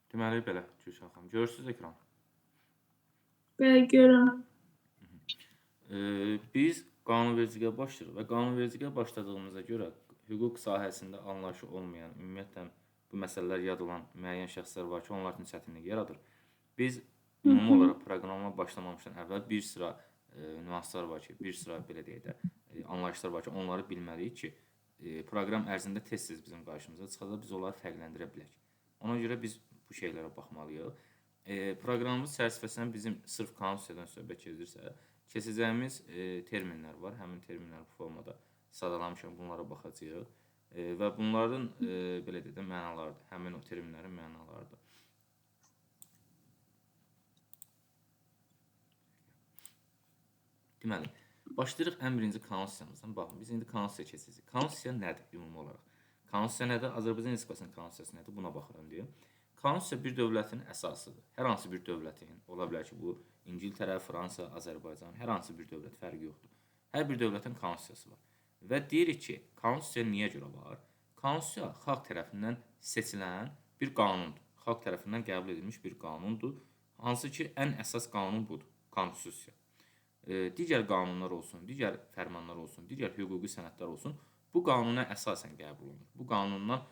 Deməli belə, Gülşən xanım, görürsüz ekran. Bəli, görürəm. Biz qanunvericiliyə başlayırıq və qanunvericiliyə başladığımıza görə hüquq sahəsində anlayışı olmayan, ümumiyyətlə bu məsələlər yad olan müəyyən şəxslər var ki, onlar üçün çətinlik yaradır. Biz Hı ümumi hı. olaraq proqrama başlamamışdan əvvəl bir sıra nüanslar var ki, bir sıra belə deyək də, anlayışlar var ki, onları bilməliyik ki, proqram ərzində tez-tez bizim qarşımıza çıxacaq, biz onları fərqləndirə bilək. Ona görə biz bu şeylərə baxmalıyıq. Proqramımız çərçivəsində bizim sırf konstitusiyadan söhbət gedirsə, keçəcəyimiz terminlər var. Həmin terminləri bu formada sadalamışam, bunlara baxacağıq. Və bunların belə deyək də mənalarıdır. Həmin o terminlərin mənalarıdır. Deməli, başlayırıq ən birinci konstitusiyamızdan. Baxın, biz indi konstitusiya keçəcəyik. Konstitusiya nədir ümumi olaraq? Konstitusiya nədir? Azərbaycan Respublikasının konstitusiyası nədir? Buna baxıram deyim. Konstitusiya bir dövlətin əsasıdır. Hər hansı bir dövlətin, ola bilər ki, bu İngiltərə, Fransa, Azərbaycan, hər hansı bir dövlət fərqi yoxdur. Hər bir dövlətin konstitusiyası var. Və deyirik ki, konstitusiya niyə görə var? Konstitusiya xalq tərəfindən seçilən bir qanundur. Xalq tərəfindən qəbul edilmiş bir qanundur. Hansı ki, ən əsas qanun budur, konstitusiya. Digər qanunlar olsun, digər fərmanlar olsun, digər hüquqi sənədlər olsun, bu qanuna əsasən qəbul olunur. Bu qanundan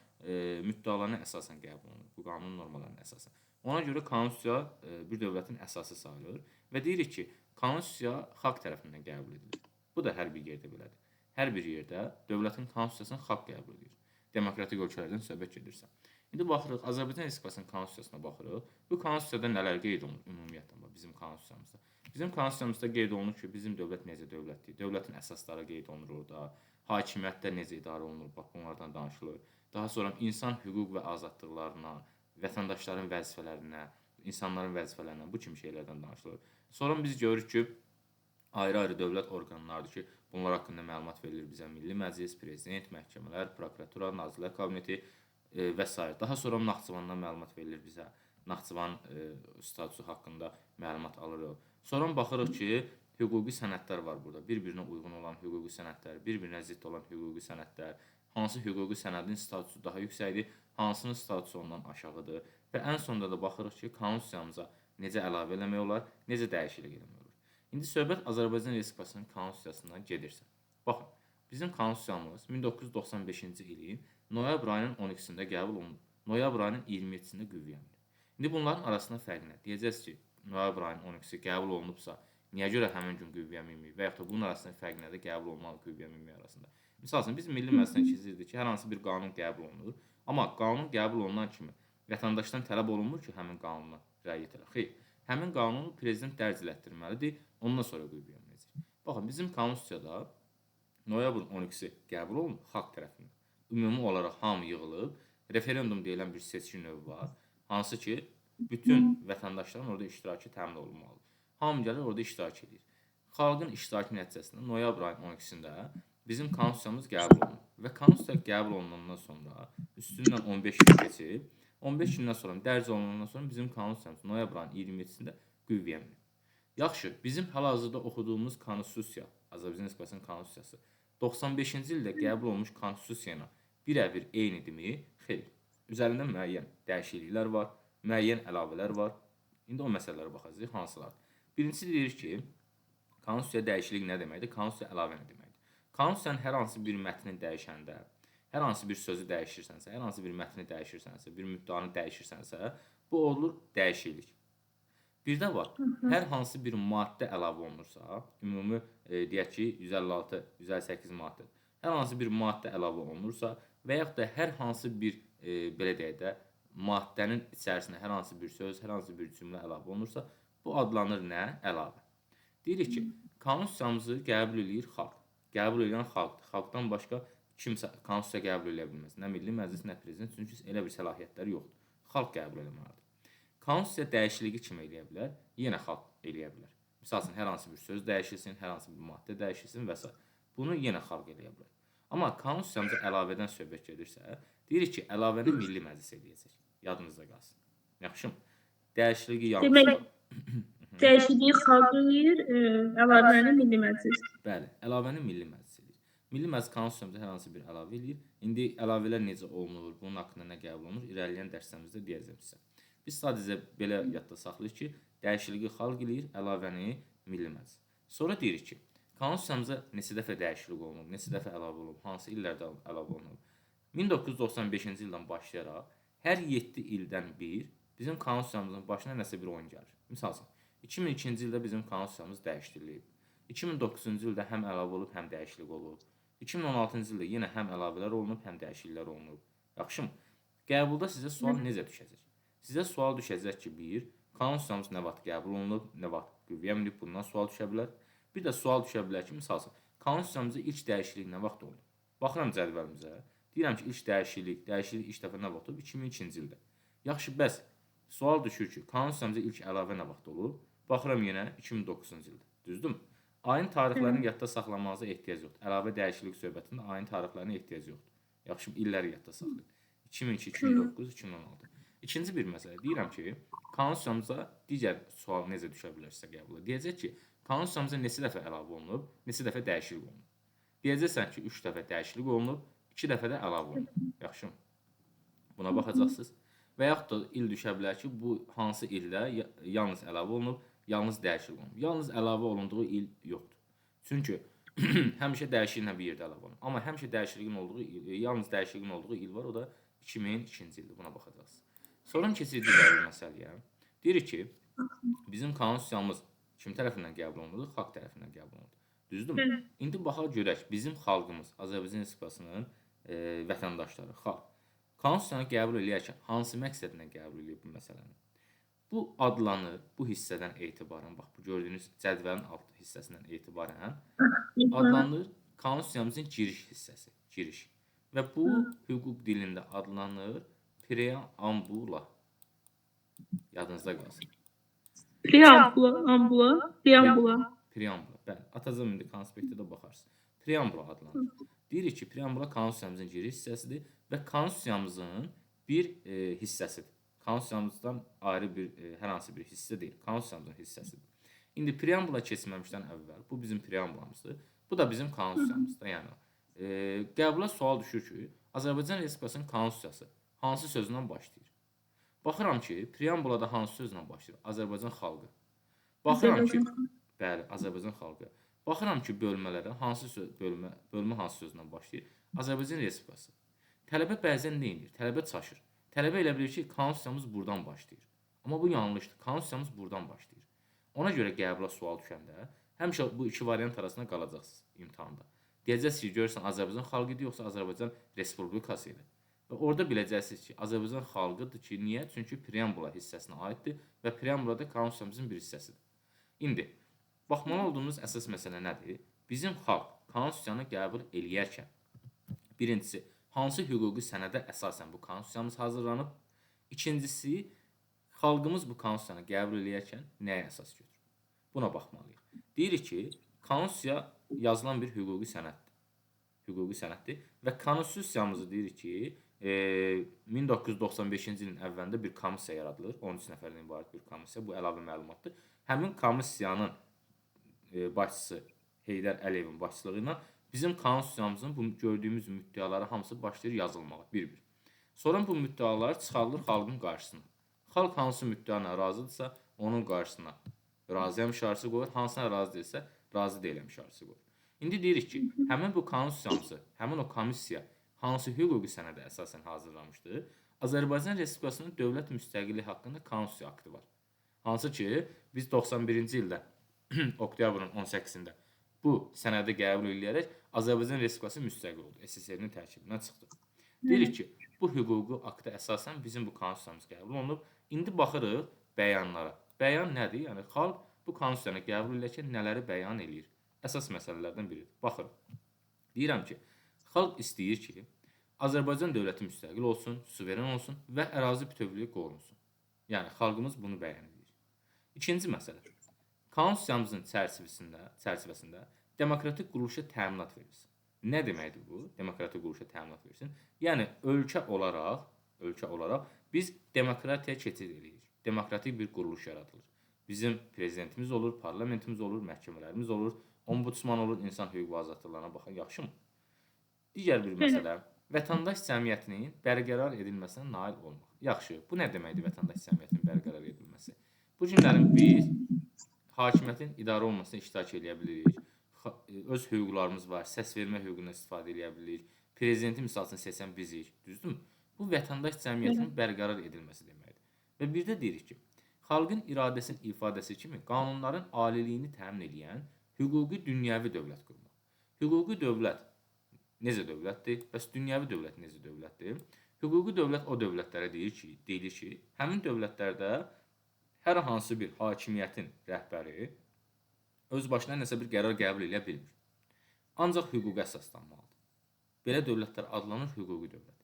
müddəalarına əsasən qəbul olunur. Bu qanun normalarına əsasən. Ona görə konstitusiya bir dövlətin əsası sayılır və deyirik ki, konstitusiya xalq tərəfindən qəbul edilir. Bu da hər bir yerdə belədir. Hər bir yerdə dövlətin konstitusiyasını xalq qəbul edir. Demokratik ölkələrdən söhbət gedirsə. İndi baxırıq, Azərbaycan Respublikasının konstitusiyasına baxırıq. Bu konstitusiyada nələr qeyd olunur ümumiyyətlə bizim konstitusiyamızda? Bizim konstitusiyamızda qeyd olunur ki, bizim dövlət necə dövlətdir? Dövlətin əsasları qeyd olunur orada. Hakimiyyətlər necə idarə olunur? Bax, bunlardan danışılır. Daha sonra insan hüquq və azadlıqlarına, vətəndaşların vəzifələrinə, insanların vəzifələrinə, bu kimi şeylərdən danışılır. Sonra biz görürük ki, ayrı-ayrı dövlət orqanlarıdır ki, bunlar haqqında məlumat verilir bizə Milli Məclis, Prezident, məhkəmələr, prokuratura, Nazirlər Kabineti və s. Daha sonra Naxçıvandan məlumat verilir bizə. Naxçıvan statusu haqqında məlumat alırıq. Sonra baxırıq ki, hüquqi sənədlər var burada. Bir-birinə uyğun olan hüquqi sənədlər, bir-birinə zidd olan hüquqi sənədlər, hansı hüquqi sənədin statusu daha yüksəkdir, hansının statusu ondan aşağıdır və ən sonunda da baxırıq ki, konstitusiyamıza necə əlavə eləmək olar, necə dəyişiklik eləmək olar. İndi söhbət Azərbaycan Respublikasının konstitusiyasından gedirsə. Baxın, bizim konstitusiyamız 1995-ci ilin noyabr ayının 12-sində qəbul olunub. Noyabr ayının 27-sində qüvvəyə minir. İndi bunların arasında fərq nə? Deyəcəksiniz ki, noyabr ayının 12-si qəbul olunubsa, niyə görə həmin gün qüvvəyə minmir və yaxud da bunun arasında fərq nədir qəbul olmalı qüvvəyə minmək arasında? Məsəl üçün biz Milli Məclisdən keçirdik ki, hər hansı bir qanun qəbul olunur, amma qanun qəbul olunan kimi vətəndaşdan tələb olunmur ki, həmin qanuna riayət elə. Xeyr, həmin qanunu prezident dərc elətdirməlidir, ondan sonra qüvvəyə minəcək. Baxın, bizim konstitusiyada noyabrın 12-si qəbul olunur xalq tərəfindən. Ümumi olaraq hamı yığılıb, referendum deyilən bir seçki növü var, hansı ki, bütün vətəndaşların orada iştirakı təmin olunmalıdır. Hamı gəlir orada iştirak edir. Xalqın iştirakı nəticəsində noyabr ayının 12-sində bizim konstitusiyamız qəbul olunur. Və konstitusiya qəbul olunandan sonra üstündən 15 gün keçib, 15 gündən sonra dərc olunandan sonra bizim konstitusiyamız noyabr ayının 27-sində qüvvəyə minir. Yaxşı, bizim hal-hazırda oxuduğumuz konstitusiya, Azərbaycan Respublikasının konstitusiyası 95-ci ildə qəbul olunmuş konstitusiyayla birəbir eynidirmi? Xeyr. Üzərində müəyyən dəyişikliklər var, müəyyən əlavələr var. İndi o məsələlərə baxacağıq, hansılardır? Birincisi deyirik ki, konstitusiya dəyişiklik nə deməkdir? Konstitusiya əlavə nə deməkdir? Konstitusiyanın hər hansı bir mətni dəyişəndə, hər hansı bir sözü dəyişirsənsə, hər hansı bir mətni dəyişirsənsə, bir müddəanı dəyişirsənsə, bu olur dəyişiklik. Bir də var, hər hansı bir maddə əlavə olunursa, ümumi deyək ki, 156, 158 maddə. Hər hansı bir maddə əlavə olunursa və yaxud da hər hansı bir belə deyək də maddənin içərisinə hər hansı bir söz, hər hansı bir cümlə əlavə olunursa, bu adlanır nə? Əlavə. Deyirik ki, konstitusiyamızı qəbul edir xalq. Qəbul edən xalqdır. Xalqdan başqa kimsə konstitusiya qəbul edə bilməz. Nə Milli Məclis, nə Prezident, çünki elə bir səlahiyyətləri yoxdur. Xalq qəbul etməlidir. Konstitusiya dəyişikliyi kim eləyə bilər? Yenə xalq eləyə bilər. Məsəl üçün, hər hansı bir söz dəyişilsin, hər hansı bir maddə dəyişilsin və s. Bunu yenə xalq eləyə bilər. Amma konstitusiyamıza əlavədən söhbət gedirsə, deyirik ki, əlavəni Milli Məclis eləyəcək. Yadınızda qalsın. Yaxşı mı? Dəyişikliyi yalnız Demək, dəyişikliyi xalq eləyir, əlavəni Milli Məclis. Bəli, əlavəni Milli Məclis eləyir. Milli Məclis konstitusiyamıza hər hansı bir əlavə eləyir. İndi əlavələr necə olunur, bunun haqqında nə qəbul olunur, irəliləyən dərslərimizdə deyəcəm sizə. Biz sadəcə belə yadda saxlayırıq ki, dəyişikliyi xalq eləyir, əlavəni Milli Məclis. Sonra deyirik ki, Konstitusiyamıza neçə dəfə dəyişiklik olunub, neçə dəfə əlavə olunub, hansı illərdə əlavə olunub. 1995-ci ildən başlayaraq hər 7 ildən bir bizim konstitusiyamızın başına nəsə bir oyun gəlir. Məsəl üçün, 2002-ci ildə bizim konstitusiyamız dəyişdirilib. 2009-cu ildə həm əlavə olub, həm dəyişiklik olub. 2016-cı ildə yenə həm əlavələr olunub, həm dəyişikliklər olunub. Yaxşımı? Qəbulda sizə sual necə düşəcək? Sizə sual düşəcək ki, bir, konstitusiyamız nə vaxt qəbul olunub, nə vaxt qüvvəyə minib, bundan sual düşə bilər. Bir də sual düşə bilər ki, misal üçün, konstitusiyamızda ilk dəyişiklik nə vaxt olunub? Baxıram cədvəlimizə. Deyirəm ki, ilk dəyişiklik ilk dəfə nə vaxt olub? 2002-ci ildə. Yaxşı, bəs sual düşür ki, konstitusiyamıza ilk əlavə nə vaxt olub? Baxıram yenə 2009-cu ildə. Düzdürmü? Ayın tarixlərini yadda saxlamanıza ehtiyac yoxdur. Əlavə dəyişiklik söhbətində ayın tarixlərinə ehtiyac yoxdur. Yaxşı, illəri yadda saxlayın. 2002, 2009, 2016. İkinci bir məsələ. Deyirəm ki, konstitusiyamıza digər sual necə düşə bilər sizə qəbula? Deyəcək ki, konstitusiyamıza neçə dəfə əlavə olunub, neçə dəfə dəyişiklik olunub. Deyəcəksən ki, 3 dəfə dəyişiklik olunub, 2 dəfə də əlavə olunub. Yaxşı. Buna baxacaqsınız. Və yaxud da il düşə bilər ki, bu hansı ildə yalnız əlavə olunub, yalnız dəyişiklik olunub. Yalnız əlavə olunduğu il yoxdur. Çünki həmişə dəyişikliklə bir yerdə əlavə olunub. Amma həmişə dəyişikliyin olduğu il, yalnız dəyişikliyin olduğu il var, o da 2002-ci ildir. Buna baxacaqsınız. Sonra keçirik digər bir məsələyə. Deyirik ki, bizim konstitusiyamız kim tərəfindən qəbul olunur? Xalq tərəfindən qəbul olunur. Düzdürmü? İndi baxaq görək, bizim xalqımız, Azərbaycan Respublikasının vətəndaşları, xalq konstitusiyanı qəbul edərkən hansı məqsədlə qəbul edir bu məsələni? Bu adlanır, bu hissədən etibarən, bax bu gördüyünüz cədvəlin alt hissəsindən etibarən adlanır konstitusiyamızın giriş hissəsi, giriş. Və bu hüquq dilində adlanır preambula. Yadınızda qalsın. Preambula. Preambula. Bəli, atacağım indi konspektə də baxarsınız. Preambula adlanır. Deyirik ki, preambula konstitusiyamızın giriş hissəsidir və konstitusiyamızın bir hissəsidir. Konstitusiyamızdan ayrı bir hər hansı bir hissə deyil, konstitusiyamızın hissəsidir. İndi preambula keçməmişdən əvvəl bu bizim preambulamızdır. Bu da bizim konstitusiyamızdır. Yəni qəbula sual düşür ki, Azərbaycan Respublikasının konstitusiyası hansı sözlə başlayır? Baxıram ki, preambulada hansı sözlə başlayır? Azərbaycan xalqı. Baxıram ki, bəli, Azərbaycan xalqı. Baxıram ki, bölmələrə hansı bölmə hansı sözlə başlayır? Azərbaycan Respublikası. Tələbə bəzən nə edir? Tələbə çaşır. Tələbə elə bilir ki, konstitusiyamız buradan başlayır. Amma bu yanlışdır. Konstitusiyamız buradan başlayır. Ona görə qəbula sual düşəndə həmişə bu iki variant arasında qalacaqsınız imtahanda. Deyəcəksiniz ki, görürsən Azərbaycan xalqı idi, yoxsa Azərbaycan Respublikası idi. Və orada biləcəksiniz ki, Azərbaycan xalqıdır ki, niyə? Çünki preambula hissəsinə aiddir və preambulada konstitusiyamızın bir hissəsidir. İndi, baxmalı olduğumuz əsas məsələ nədir? Bizim xalq konstitusiyanı qəbul eləyərkən, birincisi, hansı hüquqi sənədə əsasən bu konstitusiyamız hazırlanıb? İkincisi, xalqımız bu konstitusiyanı qəbul eləyərkən nəyə əsas götürür? Buna baxmalıyıq. Deyirik ki, konstitusiya yazılan bir hüquqi sənəddir. Hüquqi sənəddir və konstitusiyamızı deyirik ki, 1995-ci ilin əvvəlində bir komissiya yaradılır. 13 nəfərdən ibarət bir komissiya. Bu əlavə məlumatdır. Həmin komissiyanın başçısı Heydər Əliyevin başçılığı ilə bizim konstitusiyamızın bu gördüyümüz müddəaları hamısı başlayır yazılmağa bir-bir. Sonra bu müddəalar çıxarılır xalqın qarşısına. Xalq hansı müddəana razıdırsa, onun qarşısına razıyam şarjı qoyur, hansına razı deyilsə, razı deyiləm şarjı qoyur. İndi deyirik ki, həmin bu konstitusiyamızı, həmin o komissiya hansı hüquqi sənədə əsasən hazırlamışdır? Azərbaycan Respublikasının dövlət müstəqilliyi haqqında konstitusiya aktı var. Hansı ki, biz 91-ci ildə, oktyabrın 18-də bu sənədi qəbul edərək Azərbaycan Respublikası müstəqil oldu. SSR-nin tərkibindən çıxdı. Deyirik ki, bu hüquqi akta əsasən bizim bu konstitusiyamız qəbul olunub. İndi baxırıq bəyanlara. Bəyan nədir? Yəni xalq bu konstitusiyanı qəbul edərkən nələri bəyan eləyir? Əsas məsələlərdən biridir. Baxırıq. Deyirəm ki, xalq istəyir ki, Azərbaycan dövləti müstəqil olsun, suveren olsun və ərazi bütövlüyü qorunsun. Yəni xalqımız bunu bəyan edir. İkinci məsələ. Konstitusiyamızın çərçivəsində demokratik quruluşa təminat verilsin. Nə deməkdir bu? Demokratik quruluşa təminat verilsin. Yəni ölkə olaraq biz demokratiyaya keçid edirik. Demokratik bir quruluş yaradılır. Bizim prezidentimiz olur, parlamentimiz olur, məhkəmələrimiz olur, ombudsman olur, insan hüquq və azadlıqlarına baxan, yaxşımı? Digər bir məsələ, Vətəndaş cəmiyyətinin bərqərar edilməsinə nail olmaq. Yaxşı, bu nə deməkdir vətəndaş cəmiyyətinin bərqərar edilməsi? Bu günlərin biz hakimiyyətin idarə olunmasına iştirak edə bilirik. Öz hüquqlarımız var, səs vermə hüququndan istifadə edə bilirik. Prezidenti misal üçün seçən bizik, düzdürmü? Bu vətəndaş cəmiyyətinin bərqərar edilməsi deməkdir. Və bir də deyirik ki, xalqın iradəsinin ifadəsi kimi qanunların aliliyini təmin edən hüquqi dünyəvi dövlət qurmaq. Hüquqi dövlət necə dövlətdir? Bəs dünyəvi dövlət necə dövlətdir? Hüquqi dövlət o dövlətlərə deyilir ki, həmin dövlətlərdə hər hansı bir hakimiyyətin rəhbəri öz başına nəsə bir qərar qəbul edə bilmir. Ancaq hüquqa əsaslanmalıdır. Belə dövlətlər adlanır hüquqi dövlət.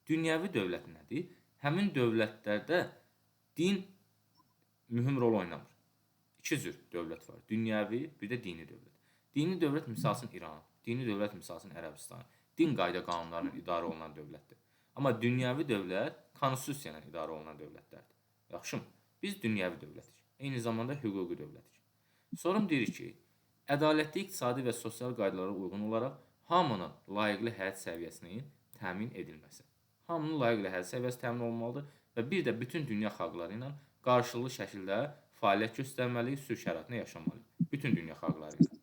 Dünyəvi dövlət nədir? Həmin dövlətlərdə din mühüm rol oynamır. İki cür dövlət var. Dünyəvi, bir də dini dövlət. Dini dövlət misal üçün İran, dini dövlət misal üçün Ərəbistan, din qayda qanunlarla idarə olunan dövlətdir. Amma dünyəvi dövlət konstitusiya ilə idarə olunan dövlətlərdir. Yaxşımı? Biz dünyəvi dövlətik. Eyni zamanda hüquqi dövlətik. Sonra deyirik ki, ədalətli iqtisadi və sosial qaydalara uyğun olaraq hamının layiqli həyat səviyyəsinin təmin edilməsi. Hamının layiqli həyat səviyyəsi təmin olunmalıdır və bir də bütün dünya xalqları ilə qarşılıqlı şəkildə fəaliyyət göstərməliyik, sülh şəraitində yaşamalıyıq. Bütün dünya xalqları ilə.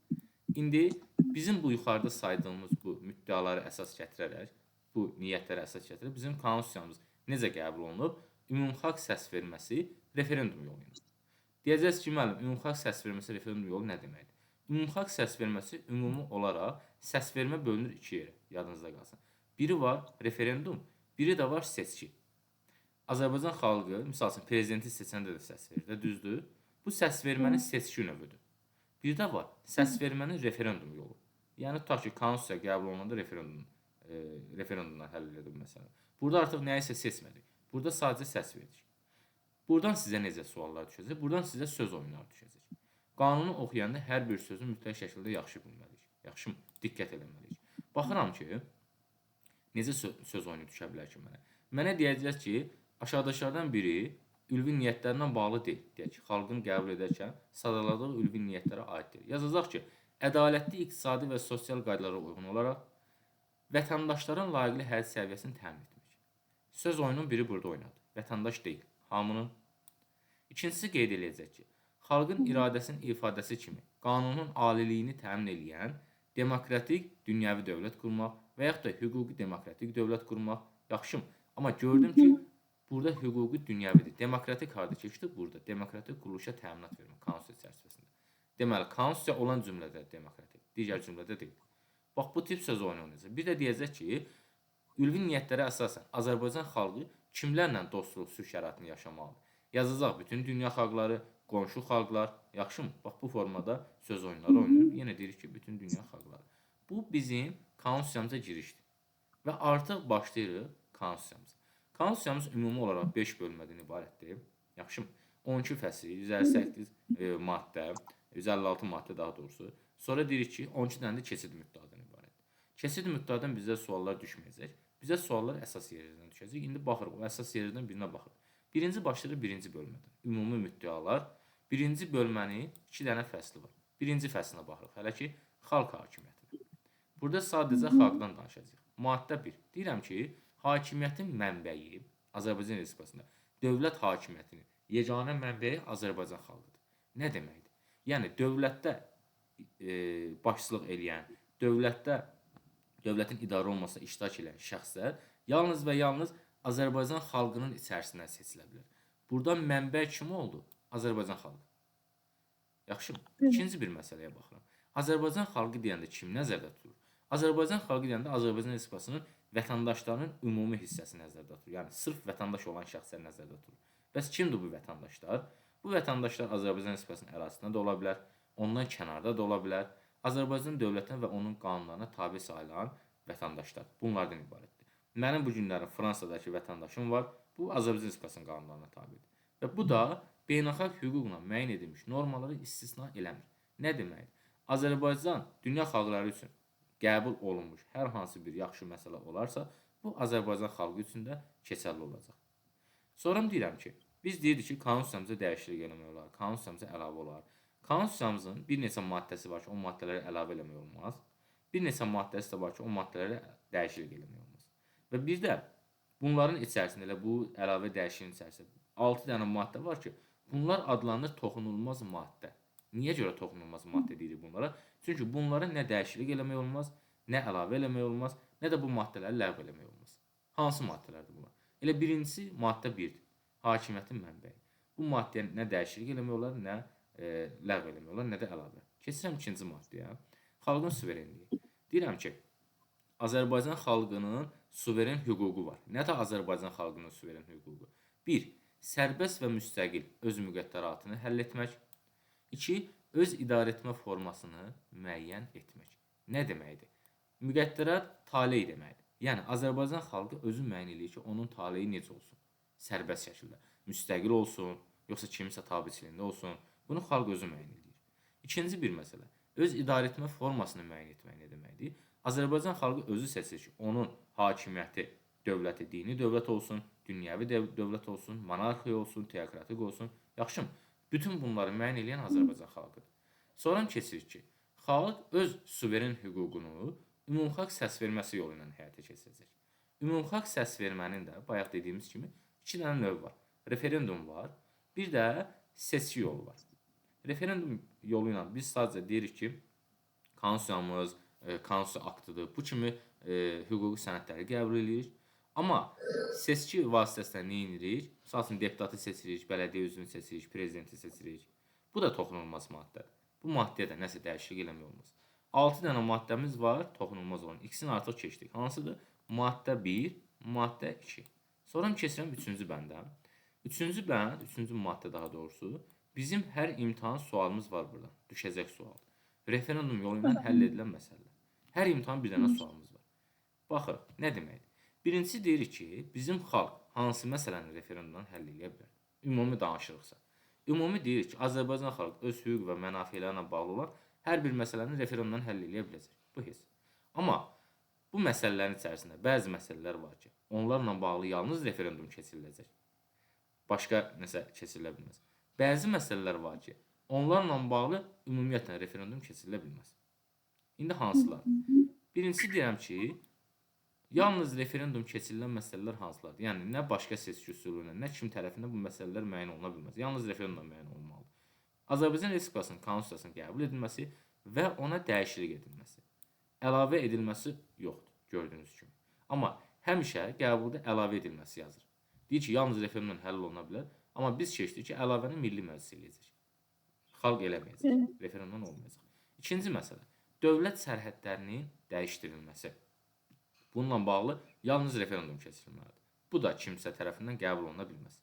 İndi bizim bu yuxarıda saydığımız bu müddəaları əsas gətirərək, bu niyyətləri əsas gətirərək bizim konstitusiyamız necə qəbul olunub? Ümumxalq səs verməsi referendum yolu ilə. Deyəcəksiniz ki, müəllim, ümumxalq səs verməsi referendum yolu nə deməkdir? Ümumxalq səs verməsi ümumi olaraq səs vermə bölünür iki yerə, yadınızda qalsın. Biri var referendum, biri də var seçki. Azərbaycan xalqı, misal üçün prezidenti seçəndə də səs verir, düzdür? Bu səs vermənin seçki növüdür. Bir də var səs vermənin referendum yolu. Yəni tutaq ki, konstitusiya qəbul olunanda referendumdan həll edilir məsələn. Burada artıq nəyisə seçmədik. Burada sadəcə səs verdik. Buradan sizə necə suallar düşəcək? Buradan sizə söz oyunları düşəcək. Qanunu oxuyanda hər bir sözü mütləq şəkildə yaxşı bilməliyik. Yaxşı diqqət etməliyik. Baxıram ki, necə söz oyunu düşə bilər ki mənə? Mənə deyəcək ki, aşağıdakılardan biri ülvi niyyətlərindən bağlı deyil. Deyək ki, xalqın qəbul edərkən sadaladığı ülvi niyyətlərə aiddir. Yazacaq ki, ədalətli iqtisadi və sosial qaydalara uyğun olaraq vətəndaşların layiqli həyat səviyyəsini təmin etmək. Söz oyunun biri burada oynadı. Vətəndaş deyil, hamının. İkincisi qeyd edəcək ki, xalqın iradəsinin ifadəsi kimi qanunun aliliyini təmin edən demokratik dünyəvi dövlət qurmaq və yaxud da hüquqi demokratik dövlət qurmaq. Yaxşımı? Amma gördüm ki, burada hüquqi dünyəvidir. Demokratik harda keçdi? Burada. Demokratik quruluşa təminat vermək konstitusiya çərçivəsində. Deməli, konstitusiya olan cümlədə demokratik, digər cümlədə deyil. Bax, bu tip söz oyunu oynayacaq. Bir də deyəcək ki, ülvi niyyətlərə əsasən Azərbaycan xalqı kimlərlə dostluq, sülh şəraitində yaşamalıdır? Yazacaq bütün dünya xalqları, qonşu xalqlar, yaxşımı? Bax, bu formada söz oyunları oynayır. Yenə deyirik ki, bütün dünya xalqları. Bu bizim konstitusiyamıza girişdir. Və artıq başlayırıq konstitusiyamıza. Konstitusiyamız ümumi olaraq 5 bölmədən ibarətdir. Yaxşımı? 12 fəsil, 158 maddə, 156 maddə daha doğrusu. Sonra deyirik ki, 12 dənə də keçid müddəadan ibarətdir. Keçid müddəadan bizə suallar düşməyəcək. Bizə suallar əsas yerlərdən düşəcək. İndi baxırıq, o əsas yerlərdən birinə baxırıq. Birinci başlayırıq birinci bölmədən. Ümumi müddəalar. Birinci bölmənin 2 dənə fəsli var. Birinci fəslinə baxırıq. Hələ ki, xalq hakimiyyəti. Burada sadəcə xalqdan danışacağıq. Maddə 1. Deyirəm ki, hakimiyyətin mənbəyi Azərbaycan Respublikasında dövlət hakimiyyətinin yeganə mənbəyi Azərbaycan xalqıdır. Nə deməkdir? Yəni dövlətdə başçılıq edən, dövlətin idarə olunmasına iştirak edən şəxslər yalnız və yalnız Azərbaycan xalqının içərisindən seçilə bilər. Burada mənbə kim oldu? Azərbaycan xalqı. Yaxşımı? İkinci bir məsələyə baxıram. Azərbaycan xalqı deyəndə kim nəzərdə tutulur? Azərbaycan xalqı deyəndə Azərbaycan Respublikasının vətəndaşlarının ümumi hissəsi nəzərdə tutulur. Yəni sırf vətəndaş olan şəxslər nəzərdə tutulur. Bəs kimdir bu vətəndaşlar? Bu vətəndaşlar Azərbaycan Respublikasının ərazisində də ola bilər, ondan kənarda da ola bilər. Azərbaycan dövlətinə və onun qanunlarına tabe sayılan vətəndaşlar bunlardan ibarətdir. Mənim bu günlərin Fransadakı vətəndaşım var. Bu Azərbaycan Respublikasının qanunlarına tabedir. Və bu da beynəlxalq hüquqla müəyyən edilmiş normalları istisna eləmir. Nə deməkdir? Azərbaycan dünya xalqları üçün qəbul olunmuş hər hansı bir yaxşı məsələ olarsa, bu Azərbaycan xalqı üçün də keçərli olacaq. Sonra deyirəm ki, biz deyirdik ki, konstitusiyamıza dəyişiklik eləmək olar, konstitusiyamıza əlavə olar. Konstitusiyamızın bir neçə maddəsi var ki, o maddələri əlavə eləmək olmaz. Bir neçə maddəsi də var ki, o maddələri dəyişiklik eləmək olmaz. Və bir də bunların içərisində elə bu əlavə dəyişikliyin içərisində 6 dənə maddə var ki, bunlar adlanır toxunulmaz maddə. Niyə görə toxunulmaz maddə deyirik bunlara? Çünki bunlara nə dəyişiklik eləmək olmaz, nə əlavə eləmək olmaz, nə də bu maddələri ləğv eləmək olmaz. Hansı maddələrdir bunlar? Elə birincisi maddə 1-dir. Hakimiyyətin mənbəyi. Bu maddəyə nə dəyişiklik eləmək olar, nə ləğv eləmək olar, nə də əlavə. Keçirəm ikinci maddəyə. Xalqın suverenliyi. Deyirəm ki, Azərbaycan xalqının suveren hüququ var. Nədir Azərbaycan xalqının suveren hüququ? 1. Sərbəst və müstəqil öz müqəddəratını həll etmək. 2. Öz idarəetmə formasını müəyyən etmək. Nə deməkdir? Müqəddərat taley deməkdir. Yəni Azərbaycan xalqı özü müəyyən eləyir ki, onun taleyi necə olsun? Sərbəst şəkildə, müstəqil olsun, yoxsa kimisə tabeçiliyində olsun. Bunu xalq özü müəyyən eləyir. İkinci bir məsələ. Öz idarəetmə formasını müəyyən etmək nə deməkdir? Azərbaycan xalqı özü seçir ki, onun hakimiyyəti, dövləti dini dövlət olsun, dünyəvi dövlət olsun, monarxiya olsun, teokratik olsun. Yaxşı, bütün bunları müəyyən edən Azərbaycan xalqıdır. Sonra keçir ki, xalq öz suveren hüququnu ümumxalq səsverməsi yolu ilə həyata keçirəcək. Ümumxalq səsvermənin də bayaq dediyimiz kimi 2 dənə növ var. Referendum var, bir də seçki yolu var. Referendum yolu ilə biz sadəcə deyirik ki, konstitusiyamız, konstitusiya aktıdır, bu kimi hüquqi sənədləri qəbul edirik. Amma seçki vasitəsilə nə edirik? Məsəl üçün deputatı seçirik, bələdiyyə üzvünü seçirik, prezidenti seçirik. Bu da toxunulmaz maddədir. Bu maddəyə də nəsə dəyişiklik eləmək olmaz. 6 dənə maddəmiz var, toxunulmaz olan. İkisini artıq keçdik. Hansıdır? Maddə 1, maddə 2. Sonra keçirəm 3-cü bəndə. 3-cü bənd, 3-cü maddə daha doğrusu, bizim hər imtahan sualımız var burada. Düşəcək sual. Referendum yolu ilə həll edilən məsələlər. Hər imtahan bir dənə sualımız var. Baxın, nə deməkdir? Birincisi deyirik ki, bizim xalq hansı məsələni referendumdan həll edə bilər? Ümumi danışırıqsa. Ümumi deyirik ki, Azərbaycan xalqı öz hüquq və mənafelərlə bağlı olan hər bir məsələni referendumdan həll edə biləcək. Bu heç. Amma bu məsələlərin içərisində bəzi məsələlər var ki, onlarla bağlı yalnız referendum keçiriləcək. Başqa nəsə keçirilə bilməz. Bəzi məsələlər var ki, onlarla bağlı ümumiyyətlə referendum keçirilə bilməz. İndi hansılar? Birincisi deyirəm ki, yalnız referendum keçirilən məsələlər hansılardır? Yəni nə başqa seçki üsulu ilə, nə kim tərəfindən bu məsələlər müəyyən oluna bilməz. Yalnız referendumla müəyyən olmalıdır. Azərbaycan Respublikasının konstitusiyasının qəbul edilməsi və ona dəyişiklik edilməsi. Əlavə edilməsi yoxdur, gördüyünüz kimi. Amma həmişə qəbulda əlavə edilməsi yazır. Deyir ki, yalnız referendumla həll oluna bilər, amma biz keçdik ki, əlavəni Milli Məclis eləyəcək. Xalq eləməyəcək, referendumdan olmayacaq. İkinci məsələ, dövlət sərhədlərinin dəyişdirilməsi. Bununla bağlı yalnız referendum keçirilməlidir. Bu da kimsə tərəfindən qəbul oluna bilməz.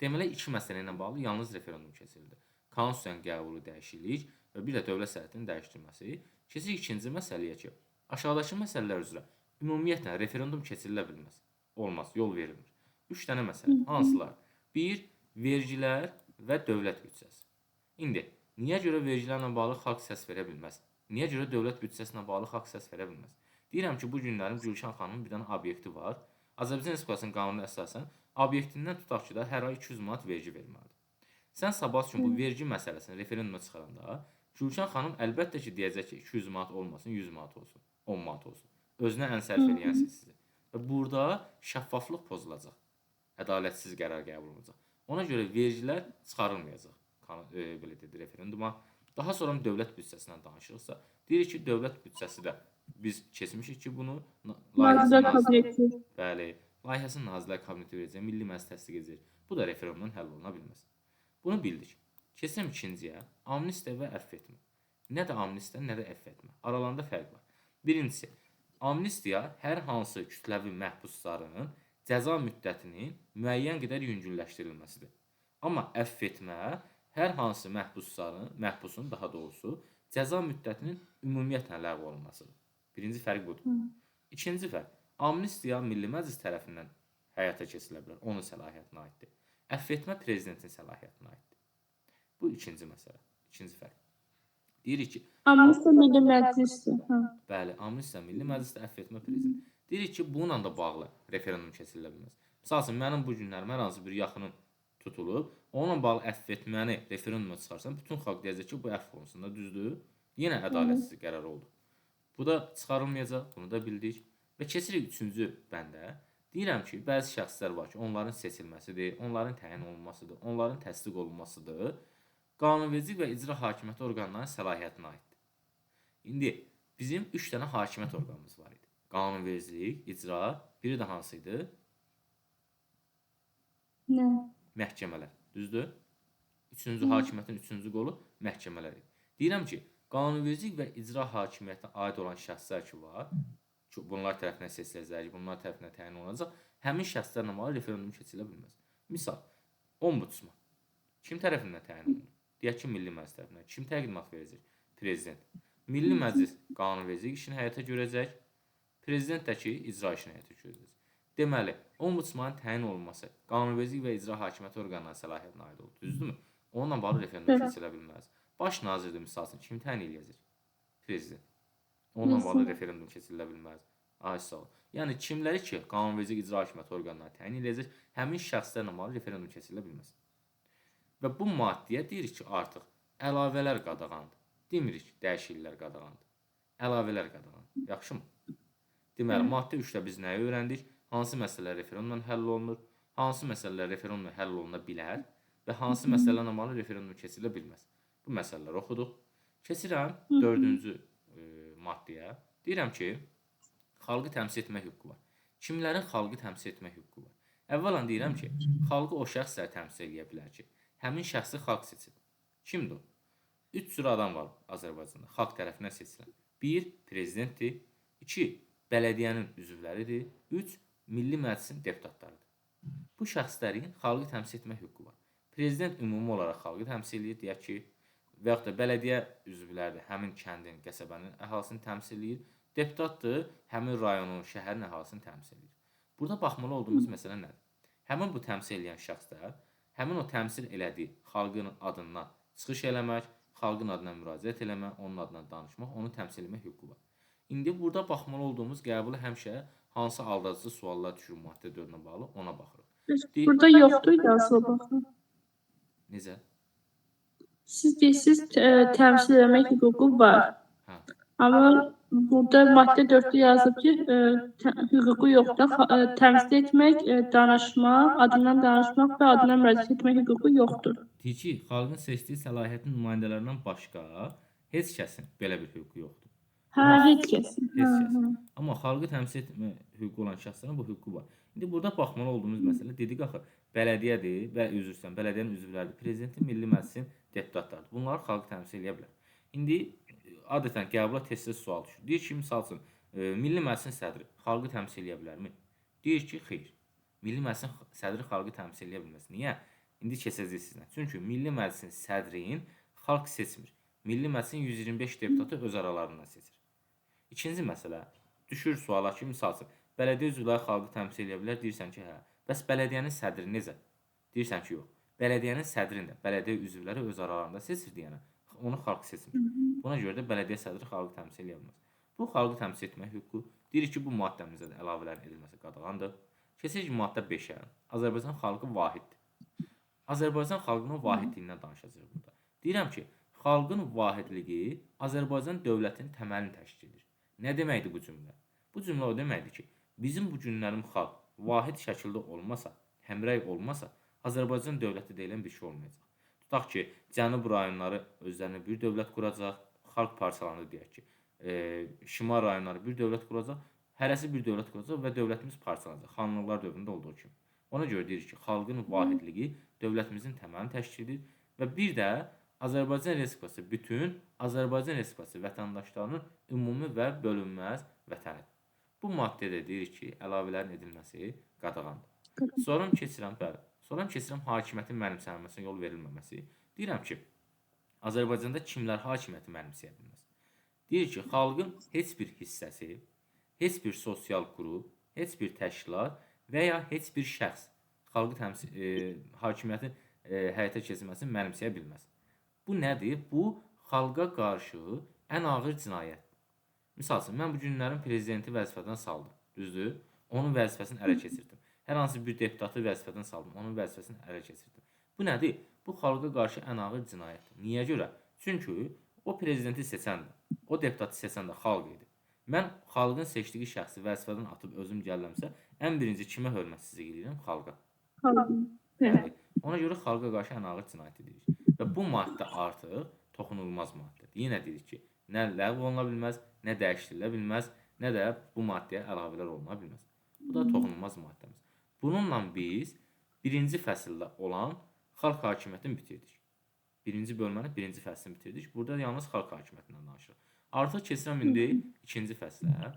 Deməli, iki məsələ ilə bağlı yalnız referendum keçirildi. Konstitusiyanın qəbulu dəyişiklik və bir də dövlət sərhədinin dəyişdirilməsi. Keçirik ikinci məsələyə ki, aşağıdakı məsələlər üzrə ümumiyyətlə referendum keçirilə bilməz. Olmaz, yol verilmir. 3 dənə məsələ. Hansılar? 1. Vergilər və dövlət büdcəsi. İndi, niyə görə vergilərlə bağlı xalq səs verə bilməz? Niyə görə dövlət büdcəsinə bağlı xalq səs verə bilməz? Deyirəm ki, bu günlərin Gülşən xanımın bir dənə obyekti var. Azərbaycan Respublikasının qanununa əsasən obyektindən tutaq ki da hər ay 200 manat vergi verməlidir. Sən sabah üçün bu vergi məsələsini referenduma çıxaranda Gülşən xanım əlbəttə ki deyəcək ki 200 manat olmasın, 100 manat olsun, 10 manat olsun. Özünə ən sərf eləyən sizsiniz. Və burada şəffaflıq pozulacaq. Ədalətsiz qərar qəbul olunacaq. Ona görə vergilər çıxarılmayacaq. Belə dedi referenduma. Daha sonra dövlət büdcəsindən danışırıqsa, deyirik ki, dövlət büdcəsi də biz keçmişik ki, bunu Nazirlər Kabineti. Bəli, layihəsini Nazirlər Kabineti verəcək, Milli Məclis təsdiq edəcək. Bu da referendumdan həll oluna bilməz. Bunu bildik. Keçirəm ikinciyə, amnistiya və əfv etmə. Nə də amnistiya, nə də əfv etmə. Aralarında fərq var. Birincisi, amnistiya hər hansı kütləvi məhbusların cəza müddətinin müəyyən qədər yüngülləşdirilməsidir. Amma əfv etmə hər hansı məhbusun daha doğrusu cəza müddətinin ümumiyyətlə ləğv olunmasıdır. Birinci fərq budur. İkinci fərq, amnistiya Milli Məclis tərəfindən həyata keçirilə bilər, onun səlahiyyətinə aiddir. Əfv etmə prezidentin səlahiyyətinə aiddir. Bu ikinci məsələ, ikinci fərq. Deyirik ki, Amnistiya Milli Məclisdir. bəli, amnistiya Milli Məclisdə, əfv etmə prezident. Deyirik ki, bununla da bağlı referendum keçirilə bilməz. Məsəl üçün, mənim bu günlərim hər hansı bir yaxınım tutulub, onunla bağlı əfv etməni referenduma çıxarsan, bütün xalq deyəcək ki, bu əfv olunsun da, düzdür? Yenə ədalətsiz qərar oldu. Bu da çıxarılmayacaq, bunu da bildik. Və keçirik üçüncü bəndə. Deyirəm ki, bəzi şəxslər var ki, onların seçilməsidir, onların təyin olunmasıdır, onların təsdiq olunmasıdır. Qanunvericilik və icra hakimiyyəti orqanlarının səlahiyyətinə aiddir. İndi bizim 3 dənə hakimiyyət orqanımız var idi. Qanunvericilik, icra, biri də hansı idi? Nə? Məhkəmələr, düzdür? Üçüncü hakimiyyətin üçüncü qolu məhkəmələr idi. Deyirəm ki, qanunvericilik və icra hakimiyyətinə aid olan şəxslər ki var, bunlar tərəfindən seçiləcək, bunlar tərəfindən təyin olunacaq, həmin şəxslərlə bağlı referendum keçirilə bilməz. Misal, ombudsman kim tərəfindən təyin olunur? Deyək ki, Milli Məclis tərəfindən. Kim təqdimat verəcək? Prezident. Milli Məclis qanunvericilik işini həyata görəcək, prezident də ki, icra işini həyata görəcək. Deməli, ombudsmanın təyin olunması qanunvericilik və icra hakimiyyəti orqanlarının səlahiyyətinə aid olur, düzdürmü? Onunla bağlı referendum keçirilə bilməz. Baş nazirdir misal üçün kim təyin edəcək? Prezident. Onunla bağlı referendum keçirilə bilməz. Ay sağ ol. Yəni kimləri ki, qanunvericilik icra hakimiyyəti orqanları təyin edəcək, həmin şəxslərlə bağlı referendum keçirilə bilməz. Və bu maddəyə deyirik ki, artıq əlavələr qadağandır. Demirik dəyişikliklər qadağandır. Əlavələr qadağandır. Yaxşımı? Deməli, maddə 3-də biz nəyi öyrəndik? Hansı məsələlər referendumla həll olunur? Hansı məsələlər referendumla həll oluna bilər? Və hansı məsələlərlə bağlı referendum keçirilə bilməz? Bu məsələləri oxuduq. Keçirəm 4-cü maddəyə. Deyirəm ki, xalqı təmsil etmək hüququ var. Kimlərin xalqı təmsil etmək hüququ var? Əvvələn deyirəm ki, xalqı o şəxslər təmsil edə bilər ki, həmin şəxsi xalq seçir. Kimdir o? 3 cür adam var Azərbaycanda xalq tərəfindən seçilən. 1. Prezidentdir. 2. Bələdiyyənin üzvləridir. 3. Milli Məclisin deputatlarıdır. Bu şəxslərin xalqı təmsil etmək hüququ var. Prezident ümumi olaraq xalqı təmsil edir, deyək ki, və yaxud da bələdiyyə üzvləri də həmin kəndin, qəsəbənin əhalisini təmsil edir. Deputatdır, həmin rayonun, şəhərin əhalisini təmsil edir. Burada baxmalı olduğumuz məsələ nədir? Həmin bu təmsil edən şəxslər, həmin o təmsil elədiyi xalqın adından çıxış eləmək, xalqın adına müraciət eləmək, onun adına danışmaq, onu təmsil etmək hüququ var. İndi burada baxmalı olduğumuz qəbulu həmişə hansı aldadıcı suallar düşür maddə 4-ə bağlı, ona baxırıq. Burada yoxdur yazılı baxın. Necə? Siz deyirsiniz təmsil etmək hüququ var. Hə. Amma burada maddə 4-də yazıb ki, hüququ yoxdur. Təmsil etmək, danışmaq, adından danışmaq və adına müraciət etmək hüququ yoxdur. Deyir ki, xalqın seçdiyi səlahiyyətin nümayəndələrindən başqa heç kəsin belə bir hüququ yoxdur. Hə, heç kəsin. Heç kəsin. Amma xalqı təmsil etmə hüququ olan şəxslərin bu hüququ var. İndi burada baxmalı olduğumuz məsələ dedik axı, bələdiyyədir və bələdiyyənin üzvləridir, prezidentin, Milli Məclisin deputatlarıdır. Bunlar xalqı təmsil edə bilər. İndi adətən qəbula tez-tez sual düşür. Deyir ki, misal üçün, Milli Məclisin sədri xalqı təmsil edə bilərmi? Deyir ki, xeyr. Milli Məclisin sədri xalqı təmsil edə bilməz. Niyə? İndi keçəcək sizinlə. Çünki Milli Məclisin sədrini xalq seçmir. Milli Məclisin 125 deputatı öz aralarından seçir. İkinci məsələ, düşür suala ki, misal üçün, bələdiyyə üzvləri xalqı təmsil edə bilər, deyirsən ki, hə. Bəs bələdiyyənin sədri necə? Deyirsən ki, yox. Bələdiyyənin sədrini də bələdiyyə üzvləri öz aralarında seçir deyənə, onu xalq seçmir. Buna görə də bələdiyyə sədri xalqı təmsil edə bilməz. Bu xalqı təmsil etmək hüququ. Deyir ki, bu maddəmizdə də əlavələrin edilməsi qadağandır. Keçək ki, maddə 5-ə. Azərbaycan xalqı vahiddir. Azərbaycan xalqının vahidliyindən danışacağıq burada. Deyirəm ki, xalqın vahidliyi Azərbaycan dövlətinin təməlini təşkil edir. Nə deməkdir bu cümlə? Bu cümlə o deməkdir ki, bizim bu günlərim xalq vahid şəkildə olmasa, həmrəy olmasa, Azərbaycan dövləti deyilən bir şey olmayacaq. Tutaq ki, cənub rayonları özlərinə bir dövlət quracaq, xalq parçalanır deyək ki, şimal rayonları bir dövlət quracaq, hərəsi bir dövlət quracaq və dövlətimiz parçalanacaq, xanlıqlar dövründə olduğu kimi. Ona görə deyirik ki, xalqın vahidliyi dövlətimizin təməlini təşkil edir və bir də Azərbaycan Respublikası bütün Azərbaycan Respublikası vətəndaşlarının ümumi və bölünməz vətənidir. Bu maddədə deyirik ki, əlavələrin edilməsi qadağandır. Sonra keçirəm hakimiyyətin mənimsənilməsinə yol verilməməsi. Deyirəm ki, Azərbaycanda kimlər hakimiyyəti mənimsəyə bilməz? Deyir ki, xalqın heç bir hissəsi, heç bir sosial qrup, heç bir təşkilat və ya heç bir şəxs hakimiyyətin həyata keçirməsini mənimsəyə bilməz. Bu nədir? Bu, xalqa qarşı ən ağır cinayətdir. Misal üçün, mən bu günlərin prezidenti vəzifədən saldım, düzdür? Onun vəzifəsini ələ keçirdim. Hər hansı bir deputatı vəzifədən saldım, onun vəzifəsini ələ keçirdim. Bu nədir? Bu, xalqa qarşı ən ağır cinayətdir. Niyə görə? Çünki o prezidenti seçən də, o deputatı seçən də xalq idi. Mən xalqın seçdiyi şəxsi vəzifədən atıb özüm gəlirəmsə, Ən birinci kimə hörmətsizlik edirəm? Xalqa. Xalqın. Bəli. Ona görə xalqa qarşı ən ağır cinayət edirik. Və bu maddə artıq toxunulmaz maddədir. Yenə deyirik ki, nə ləğv oluna bilməz, nə dəyişdirilə bilməz, nə də bu maddəyə əlavələr oluna bilməz. Bu da toxunulmaz maddəmiz. Bununla biz birinci fəsildə olan xalq hakimiyyətini bitirdik. Birinci bölmənin birinci fəslini bitirdik. Burada yalnız xalq hakimiyyətindən danışırıq. Artıq keçirəm indi ikinci fəslə,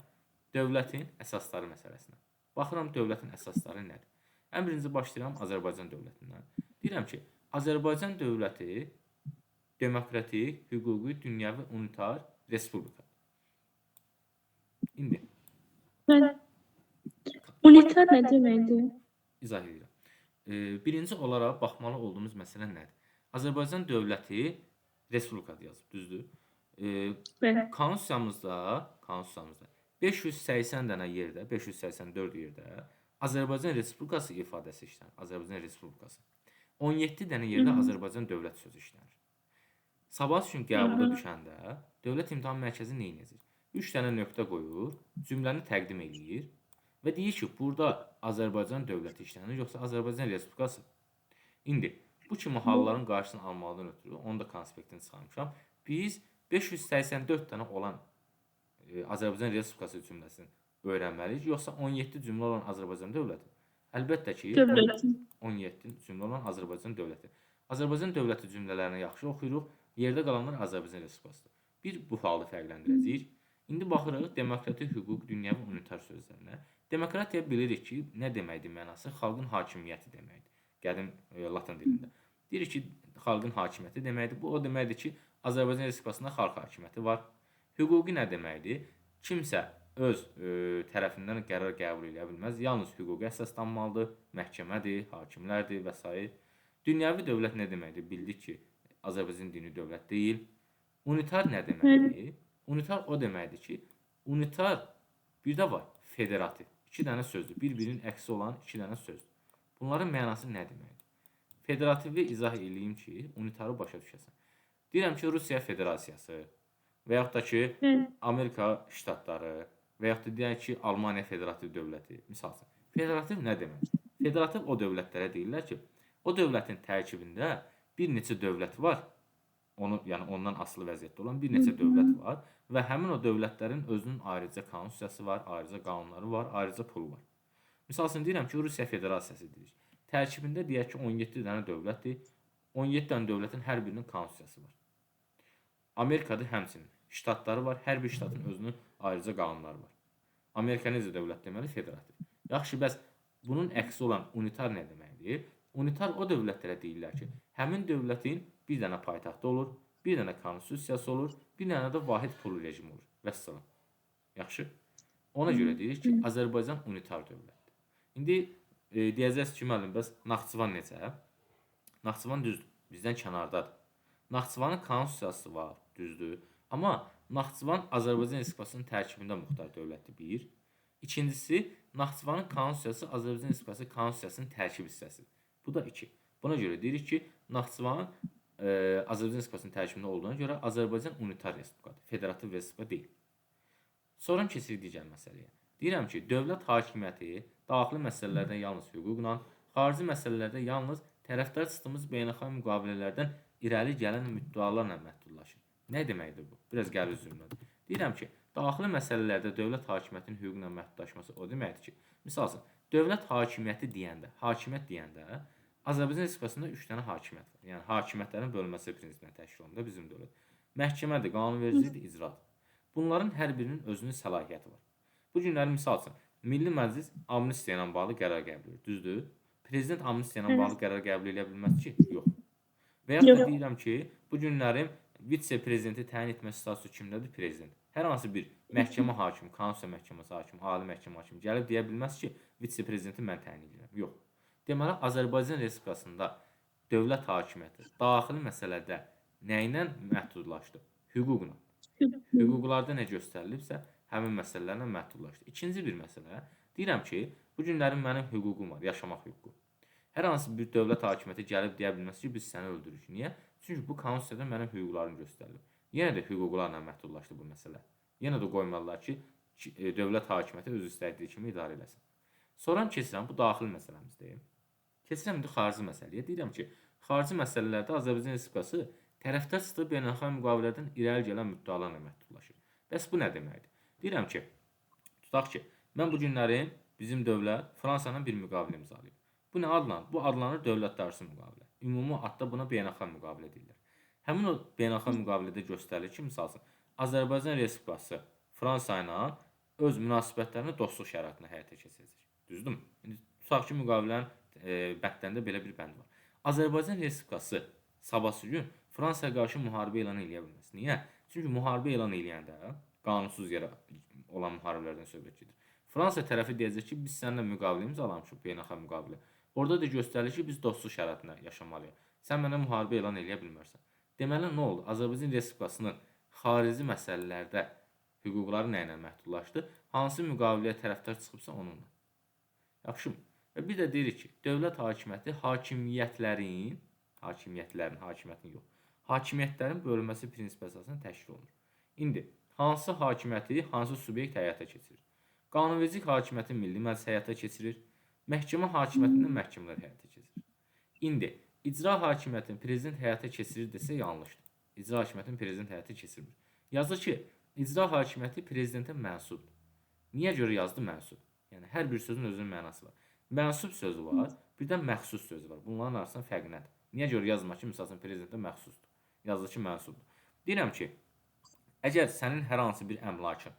dövlətin əsasları məsələsinə. Baxıram dövlətin əsasları nədir? Ən birinci başlayıram Azərbaycan dövlətindən. Deyirəm ki, Azərbaycan dövləti demokratik, hüquqi, dünyəvi, unitar respublikadır. İndi Bəli. Unitar nə deməkdir? izah edirəm. Birinci olaraq baxmalı olduğumuz məsələ nədir? Azərbaycan dövləti respublikadır yazıb, düzdür? Bəli. Konstitusiyamızda 580 dənə yerdə, 584 yerdə Azərbaycan Respublikası ifadəsi işlənir. Azərbaycan Respublikası. 17 dənə yerdə Azərbaycan dövlət sözü işlənir. Sabah üçün qəbulda düşəndə Dövlət İmtahan Mərkəzi nə edəcək? 3 dənə nöqtə qoyur, cümləni təqdim edir və deyir ki, burada Azərbaycan dövləti işlənir, yoxsa Azərbaycan Respublikası. İndi bu kimi halların qarşısını almalıdan ötürü, onu da konspektini çıxarmışam. Biz 584 dənə olan Azərbaycan Respublikası cümləsini öyrənməliyik, yoxsa 17 cümlə olan Azərbaycan dövləti? Əlbəttə ki, Dövlətin. 17 cümlə olan Azərbaycan dövləti. Azərbaycan dövləti cümlələrini yaxşı oxuyuruq, yerdə qalanlar Azərbaycan Respublikasıdır. Bir bu halı fərqləndirəcəyik. İndi baxırıq demokratik, hüquq, dünyəvi, unitar sözlərinə. Demokratiya bilirik ki, nə deməkdir mənası? Xalqın hakimiyyəti deməkdir. Qədim Latın dilində. Deyirik ki, xalqın hakimiyyəti deməkdir. Bu o deməkdir ki, Azərbaycan Respublikasında xalq hakimiyyəti var. Hüquqi nə deməkdir? Kimsə öz tərəfindən qərar qəbul edə bilməz. Yalnız hüquqa əsaslanmalıdır. Məhkəmədir, hakimlərdir və s. Dünyəvi dövlət nə deməkdir? Bildik ki, Azərbaycan dini dövlət deyil. Unitar nə deməkdir? Unitar o deməkdir ki, unitar bir də var, federativ. 2 dənə sözdür. Bir-birinin əksi olan 2 dənə sözdür. Bunların mənası nə deməkdir? Federativi izah edeyim ki, unitarı başa düşəsən. Deyirəm ki, Rusiya Federasiyası və yaxud da ki, Amerika ştatları və yaxud da deyək ki, Almaniya Federativ dövləti. Misal üçün, federativ nə deməkdir? Federativ o dövlətlərə deyirlər ki, o dövlətin tərkibində bir neçə dövlət var. Yəni ondan asılı vəziyyətdə olan bir neçə dövlət var və həmin o dövlətlərin özünün ayrıca konstitusiyası var, ayrıca qanunları var, ayrıca pulu var. Misal üçün deyirəm ki, Rusiya Federasiyası deyirik. Tərkibində deyək ki, 17 dənə dövlətdir. 17 dənə dövlətin hər birinin konstitusiyası var. Amerikada həmçinin ştatları var, hər bir ştatın özünün ayrıca qanunları var. Amerika necə dövlət deməli? Federativ. Yaxşı, bəs bunun əksi olan unitar nə deməkdir? Unitar o dövlətlərə deyirlər ki, həmin dövlətin bir dənə paytaxtı olur, bir dənə konstitusiyası olur, bir dənə də vahid pul rejimi olur. Vəssalam. Yaxşı. Ona görə deyirik ki, Azərbaycan unitar dövlətdir. İndi deyəcəksiniz ki, müəllim, bəs Naxçıvan necə? Naxçıvan düzdür, bizdən kənardadır. Naxçıvanın konstitusiyası var, düzdür. Amma Naxçıvan Azərbaycan Respublikasının tərkibində muxtar dövlətdir, bir. İkincisi, Naxçıvanın konstitusiyası Azərbaycan Respublikası konstitusiyasının tərkib hissəsidir. Bu da 2. Buna görə deyirik ki, Naxçıvan Azərbaycan Respublikasının tərkibində olduğuna görə Azərbaycan unitar respublikadır, federativ respublika deyil. Sonra keçirik digər məsələyə. Deyirəm ki, dövlət hakimiyyəti daxili məsələlərdə yalnız hüquqla, xarici məsələlərdə yalnız tərəfdar çıxdığımız beynəlxalq müqavilələrdən irəli gələn müddəalarla məhdudlaşır. Nə deməkdir bu? Biraz gəlir zümrədir. Deyirəm ki, daxili məsələlərdə dövlət hakimiyyətinin hüquqla məhdudlaşması o deməkdir ki, misal üçün, dövlət hakimiyyəti deyəndə, hakimiyyət deyəndə Azərbaycan Respublikasında 3 dənə hakimiyyət var. Yəni hakimiyyətlərin bölünməsi prinsipinə təşkil olunur bizim dövlət. Məhkəmədir, qanunvericilikdir, icradır. Bunların hər birinin özünün səlahiyyəti var. Bu günləri misal üçün, Milli Məclis amnistiya ilə bağlı qərar qəbul edir, düzdür? Prezident amnistiya ilə bağlı qərar qəbul edə bilməz ki, yox. Və yaxud da deyirəm ki, bu günlərin vitse-prezidenti təyin etmə statusu kimdədir? Prezident. Hər hansı bir məhkəmə hakimi, konstitusiya məhkəməsi hakimi, ali məhkəmə hakimi gəlib deyə bilməz ki, vitse-prezidenti mən təyin edirəm. Yox. Deməli, Azərbaycan Respublikasında dövlət hakimiyyəti daxili məsələdə nə ilə məhdudlaşdı? Hüquqla. Hüquqlarda nə göstərilibsə, həmin məsələlərlə məhdudlaşdı. İkinci bir məsələ, deyirəm ki, bu günlərin mənim hüququm var, yaşamaq hüququ. Hər hansı bir dövlət hakimiyyəti gəlib deyə bilməz ki, biz səni öldürürük. Niyə? Çünki bu konstitusiyada mənim hüquqlarım göstərilib. Yenə də hüquqlarla məhdudlaşdı bu məsələ. Yenə də qoymalılar ki, dövlət hakimiyyəti öz istədiyi kimi idarə eləsin. Sonra keçirəm bu daxili məsələmizdir. Keçirəm indi xarici məsələyə. Deyirəm ki, xarici məsələlərdə Azərbaycan Respublikası tərəfdar çıxdığı beynəlxalq müqavilədən irəli gələn müddəalarla məhdudlaşır. Bəs bu nə deməkdir? Deyirəm ki, tutaq ki, mən bu günlərin bizim dövlət Fransa ilə bir müqavilə imzalayıb. Bu nə adlanır? Bu adlanır dövlətlərarası müqavilə. Ümumi adda buna beynəlxalq müqavilə deyirlər. Həmin o beynəlxalq müqavilədə göstərilir ki, misal üçün Azərbaycan Respublikası Fransa ilə öz münasibətlərini dostluq şəraitində həyata keçirəcək. Düzdürmü? İndi tutaq ki, müqavilənin bəndlərində belə bir bənd var. Azərbaycan Respublikası sabahsı gün Fransaya qarşı müharibə elan edə bilməz. Niyə? Çünki müharibə elan edəndə qanunsuz yerə olan müharibələrdən söhbət gedir. Fransa tərəfi deyəcək ki, biz səninlə müqavilə imzalamışıq, beynəlxalq müqavilə. Orada da göstərilir ki, biz dostluq şəraitində yaşamalıyıq. Sən mənə müharibə elan edə bilmərsən. Deməli nə oldu? Azərbaycan Respublikasının xarici məsələlərdə hüquqları nə ilə məhdudlaşdı? Hansı müqaviləyə tərəfdar çıxıbsa onunla. Yaxşı. Və bir də deyirik ki, dövlət hakimiyyəti hakimiyyətlərin bölünməsi prinsipi əsasında təşkil olunur. İndi hansı hakimiyyəti hansı subyekt həyata keçirir? Qanunvericilik hakimiyyəti Milli Məclis həyata keçirir. Məhkəmə hakimiyyətində məhkəmələr həyata keçirir. İndi icra hakimiyyətini prezident həyata keçirir desə yanlışdır. İcra hakimiyyətini prezident həyata keçirmir. Yazır ki, icra hakimiyyəti prezidentə mənsubdur. Niyə görə yazdı mənsub? Yəni hər bir sözün özünün mənası var. Mənsub sözü var, bir də məxsus sözü var. Bunların arasında fərq nədir? Niyə görə yazma ki, məsələn prezidentə məxsusdur? Yazır ki, mənsubdur. Deyirəm ki, əgər sənin hər hansı bir əmlakın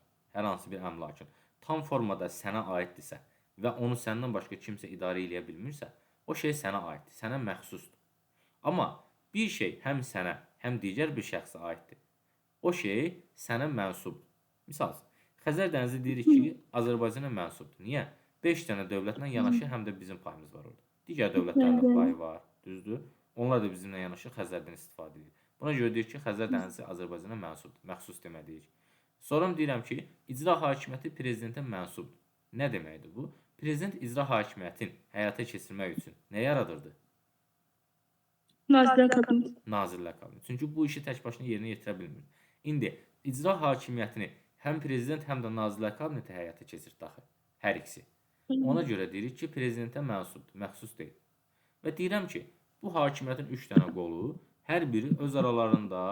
tam formada sənə aiddirsə və onu səndən başqa kimsə idarə edə bilmirsə, o şey sənə aiddir, sənə məxsusdur. Amma bir şey həm sənə, həm digər bir şəxsə aiddir. O şey sənə mənsubdur. Misal, Xəzər dənizi deyirik ki, Azərbaycana mənsubdur. Niyə? 5 dənə dövlətlə yanaşı həm də bizim payımız var orada. Digər dövlətlərin də payı var, düzdür? Onlar da bizimlə yanaşı Xəzərdən istifadə edir. Buna görə deyir ki, Xəzər dənizi Azərbaycana mənsubdur, məxsus deməliyik. Sonra deyirəm ki, icra hakimiyyəti prezidentə mənsubdur. Nə deməkdir bu? Prezident icra hakimiyyətin həyata keçirmək üçün nə yaradırdı? Nazirlər Kabineti. Nazirlər Kabineti. Çünki bu işi tək başına yerinə yetirə bilmir. İndi icra hakimiyyətini həm prezident, həm də Nazirlər Kabineti həyata keçirir daxil. Hər ikisi. Ona görə deyirik ki, prezidentə mənsubdur, məxsus deyil. Və deyirəm ki, bu hakimiyyətin 3 dənə qolu, hər biri öz aralarında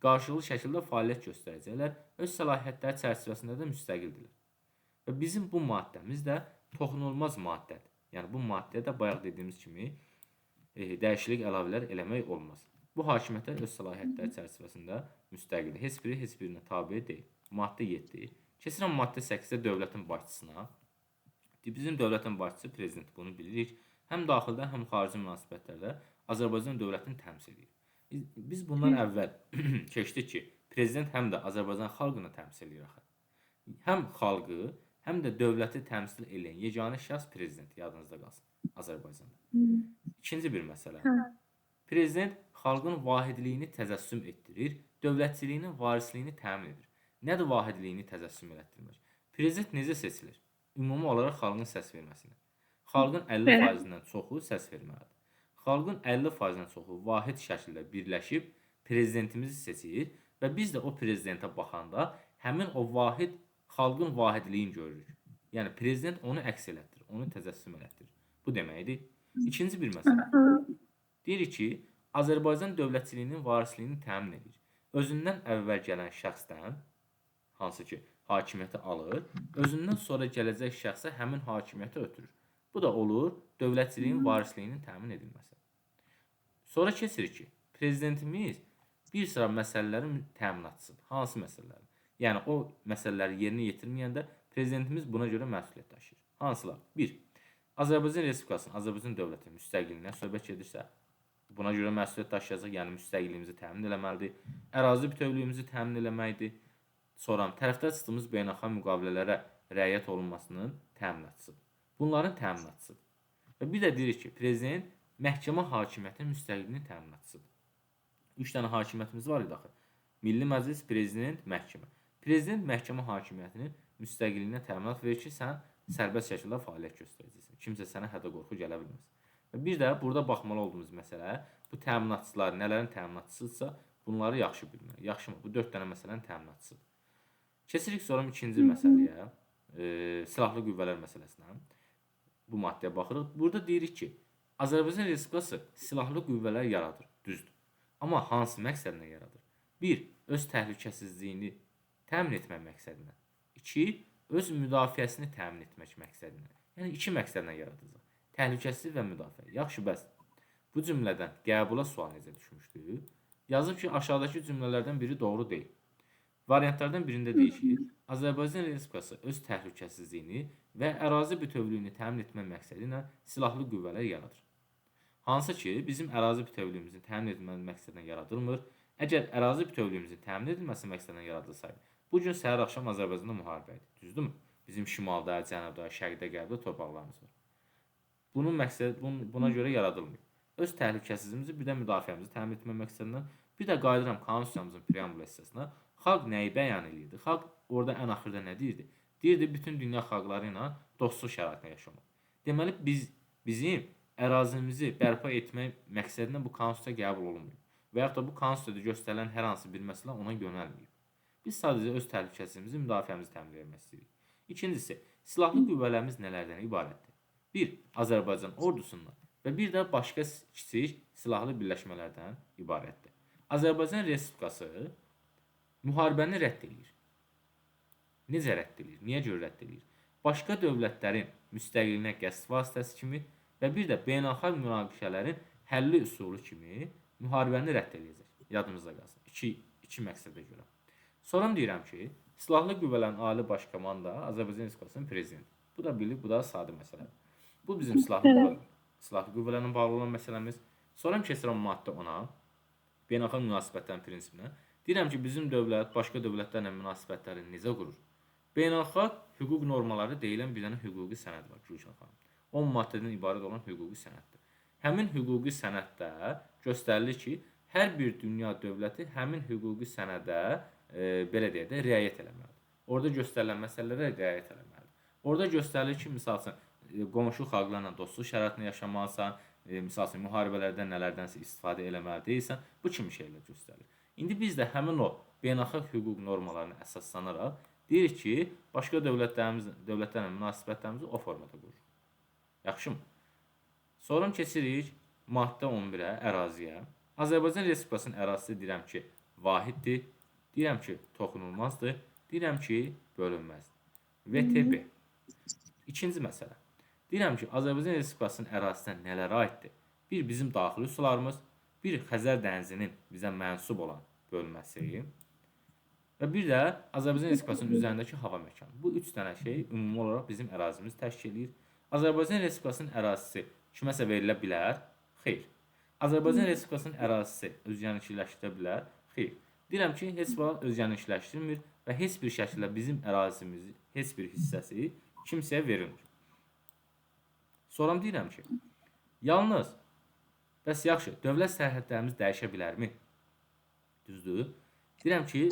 qarşılıqlı şəkildə fəaliyyət göstərəcəklər, öz səlahiyyətləri çərçivəsində də müstəqildirlər. Və bizim bu maddəmiz də toxunulmaz maddədir. Yəni bu maddədə bayaq dediyimiz kimi dəyişiklik əlavələr eləmək olmaz. Bu hakimiyyətlər öz səlahiyyətləri çərçivəsində müstəqildir. Heç biri heç birinə tabe deyil. Maddə 7. Keçirəm maddə 8-də dövlətin başçısına. Bizim dövlətin başçısı prezident, bunu bilirik. Həm daxildə, həm xarici münasibətlərdə Azərbaycan dövlətini təmsil edir. Biz bundan əvvəl keçdik ki, prezident həm də Azərbaycan xalqını təmsil edir axı. Həm xalqı, həm də dövləti təmsil edən yeganə şəxs prezident, yadınızda qalsın, Azərbaycanda. İkinci bir məsələ. Prezident xalqın vahidliyini təcəssüm etdirir, dövlətçiliyinin varisliyini təmin edir. Nədir vahidliyini təcəssüm etdirmək? Prezident necə seçilir? Ümumi olaraq xalqın səs verməsini. Xalqın 50%-dən çoxu səs verməlidir. Xalqın 50%-dən çoxu vahid şəkildə birləşib prezidentimizi seçir və biz də o prezidentə baxanda həmin o vahid xalqın vahidliyini görürük. Yəni prezident onu əks elətdirir, onu təcəssüm elətdirir. Bu deməkdir. İkinci bir məsələ. Deyirik ki, Azərbaycan dövlətçiliyinin varisliyini təmin edir. Özündən əvvəl gələn şəxsdən, hansı ki hakimiyyəti alır, özündən sonra gələcək şəxsə həmin hakimiyyəti ötürür. Bu da olur dövlətçiliyin varisliyinin təmin edilməsi. Sonra keçirik ki, prezidentimiz bir sıra məsələlərin təminatçısıdır. Hansı məsələlər? Yəni o məsələləri yerinə yetirməyəndə prezidentimiz buna görə məsuliyyət daşıyır. Hansılar? 1. Azərbaycan Respublikasının, Azərbaycan dövləti müstəqilliyinə söhbət gedirsə, buna görə məsuliyyət daşıyacaq, yəni müstəqilliyimizi təmin etməlidir. Ərazi bütövlüyümüzü təmin etməlidir. Sonra tərəfdar çıxdığımız beynəlxalq müqavilələrə riayət olunmasının təminatçısıdır. Bunların təminatçısıdır. Və bir də deyirik ki, prezident məhkəmə hakimiyyətinin müstəqilliyinin təminatçısıdır. 3 dənə hakimiyyətimiz var idi axı. Milli Məclis, prezident, məhkəmə. Prezident məhkəmə hakimiyyətinin müstəqilliyinə təminat verir ki, sən sərbəst şəkildə fəaliyyət göstərəcəksən. Kimsə sənə hədə-qorxu gələ bilməz. Və bir də burada baxmalı olduğumuz məsələ, bu təminatçılar nələrin təminatçısıdırsa, bunları yaxşı bilmək. Yaxşımı? Bu 4 dənə məsələnin təminatçısıdır. Keçirik sonra ikinci məsələyə, silahlı qüvvələr məsələsinə. bu maddəyə baxırıq. Burada deyirik ki, Azərbaycan Respublikası silahlı qüvvələr yaradır, düzdür. Amma hansı məqsədlə yaradır? 1. Öz təhlükəsizliyini təmin etmək məqsədinə. 2. Öz müdafiəsini təmin etmək məqsədinə. Yəni, iki məqsədlə yaradacaq. Təhlükəsizlik və müdafiə. Yaxşı, bəs bu cümlədən qəbula sual necə düşmüşdür? Yazıb ki, aşağıdakı cümlələrdən biri doğru deyil. Variantlardan birində deyir ki, Azərbaycan Respublikası öz təhlükəsizliyini və ərazi bütövlüyünü təmin etmək məqsədi ilə silahlı qüvvələr yaradır. Hansı ki, bizim ərazi bütövlüyümüzün təmin edilməsi məqsədilə yaradılmır. Əgər ərazi bütövlüyümüzün təmin edilməsi məqsədilə yaradılsaydı, bu gün səhər axşam Azərbaycanda müharibə idi. Düzdürmü? Bizim şimalda, cənubda, şərqdə, qərbdə torpaqlarımız var. Bunun məqsədi buna görə yaradılmır. Öz təhlükəsizliyimizi, bir də müdafiəmizi təmin etmək məqsədilə, bir də qayıdıram Konstitusiyamızın preambul hissəsinə. Xalq nəyi bəyan edirdi? Xalq orada ən axırda nə deyirdi? Deyirdi, bütün dünya xalqları ilə dostluq şəraitində yaşamaq. Deməli, bizim ərazimizi bərpa etmək məqsədinə bu konstitusiya qəbul olunmuyor. Və yaxud da bu konstitusiyada göstərilən hər hansı bir məsələ ona yönəlməyib. Biz sadəcə öz təhlükəsizliyimizi, müdafiəmizi təmin etmək istəyirik. İkincisi, silahlı qüvvələrimiz nələrdən ibarətdir? 1. Azərbaycan ordusundan və bir də başqa kiçik silahlı birləşmələrdən ibarətdir. Azərbaycan Respublikası müharibəni rədd edir. Necə rədd edir? Niyə görə rədd edir? Başqa dövlətlərin müstəqilliyinə qəsd vasitəsi kimi və bir də beynəlxalq münaqişələrin həlli üsulu kimi müharibəni rədd edəcək. Yadımızda qalsın. İki məqsədə görə. Sonra deyirəm ki, silahlı qüvvələrin ali baş komanda Azərbaycan Respublikasının prezidenti. Bu da bilik, bu da sadə məsələdir. Bu bizim silahlı qüvvələrlə bağlı olan məsələmiz. Sonra keçirəm maddə 10-a, beynəlxalq münasibətlərin prinsipinə. Deyirəm ki, bizim dövlət başqa dövlətlərlə münasibətləri necə qurur? Beynəlxalq hüquq normaları deyilən bir dənə hüquqi sənəd var, Gülşən xanım. 10 maddədən ibarət olan hüquqi sənəddir. Həmin hüquqi sənəddə göstərilir ki, hər bir dünya dövləti həmin hüquqi sənədə belə deyək də riayət eləməlidir. Orada göstərilən məsələlərə riayət eləməlidir. Orada göstərilir ki, məsəl üçün qonşu xalqlarla dostluq şəraitində yaşamalısan, məsəl üçün müharibələrdən nələrdənsə istifadə eləməli deyilsən, bu kimi şeylər göstərilir. İndi biz də həmin o beynəlxalq hüquq normalarına əsaslanaraq deyirik ki, başqa dövlətlərlə münasibətlərimizi o formada qururuq. Yaxşımı? Sonra keçirik maddə 11-ə, əraziyə. Azərbaycan Respublikasının ərazisi deyirəm ki, vahiddir, deyirəm ki, toxunulmazdır, deyirəm ki, bölünməzdir. VTB. İkinci məsələ. Deyirəm ki, Azərbaycan Respublikasının ərazisinə nələr aiddir? Bir, bizim daxili sularımız, bir, Xəzər dənizinin bizə mənsub olan bölməsi və bir də Azərbaycan Respublikasının üzərindəki hava məkanı. Bu üç dənə şey ümumi olaraq bizim ərazimizi təşkil edir. Azərbaycan Respublikasının ərazisi kiməsə verilə bilər? Xeyr. Azərbaycan Respublikasının ərazisi özgənişləşdirə bilər? Xeyr. Deyirəm ki, heç vaxt özgənişləşdirmir və heç bir şəkildə bizim ərazimizin heç bir hissəsi kimsəyə verilmir. Sonra deyirəm ki, yalnız, bəs yaxşı, dövlət sərhədlərimiz dəyişə bilərmi? Düzdür? Deyirəm ki,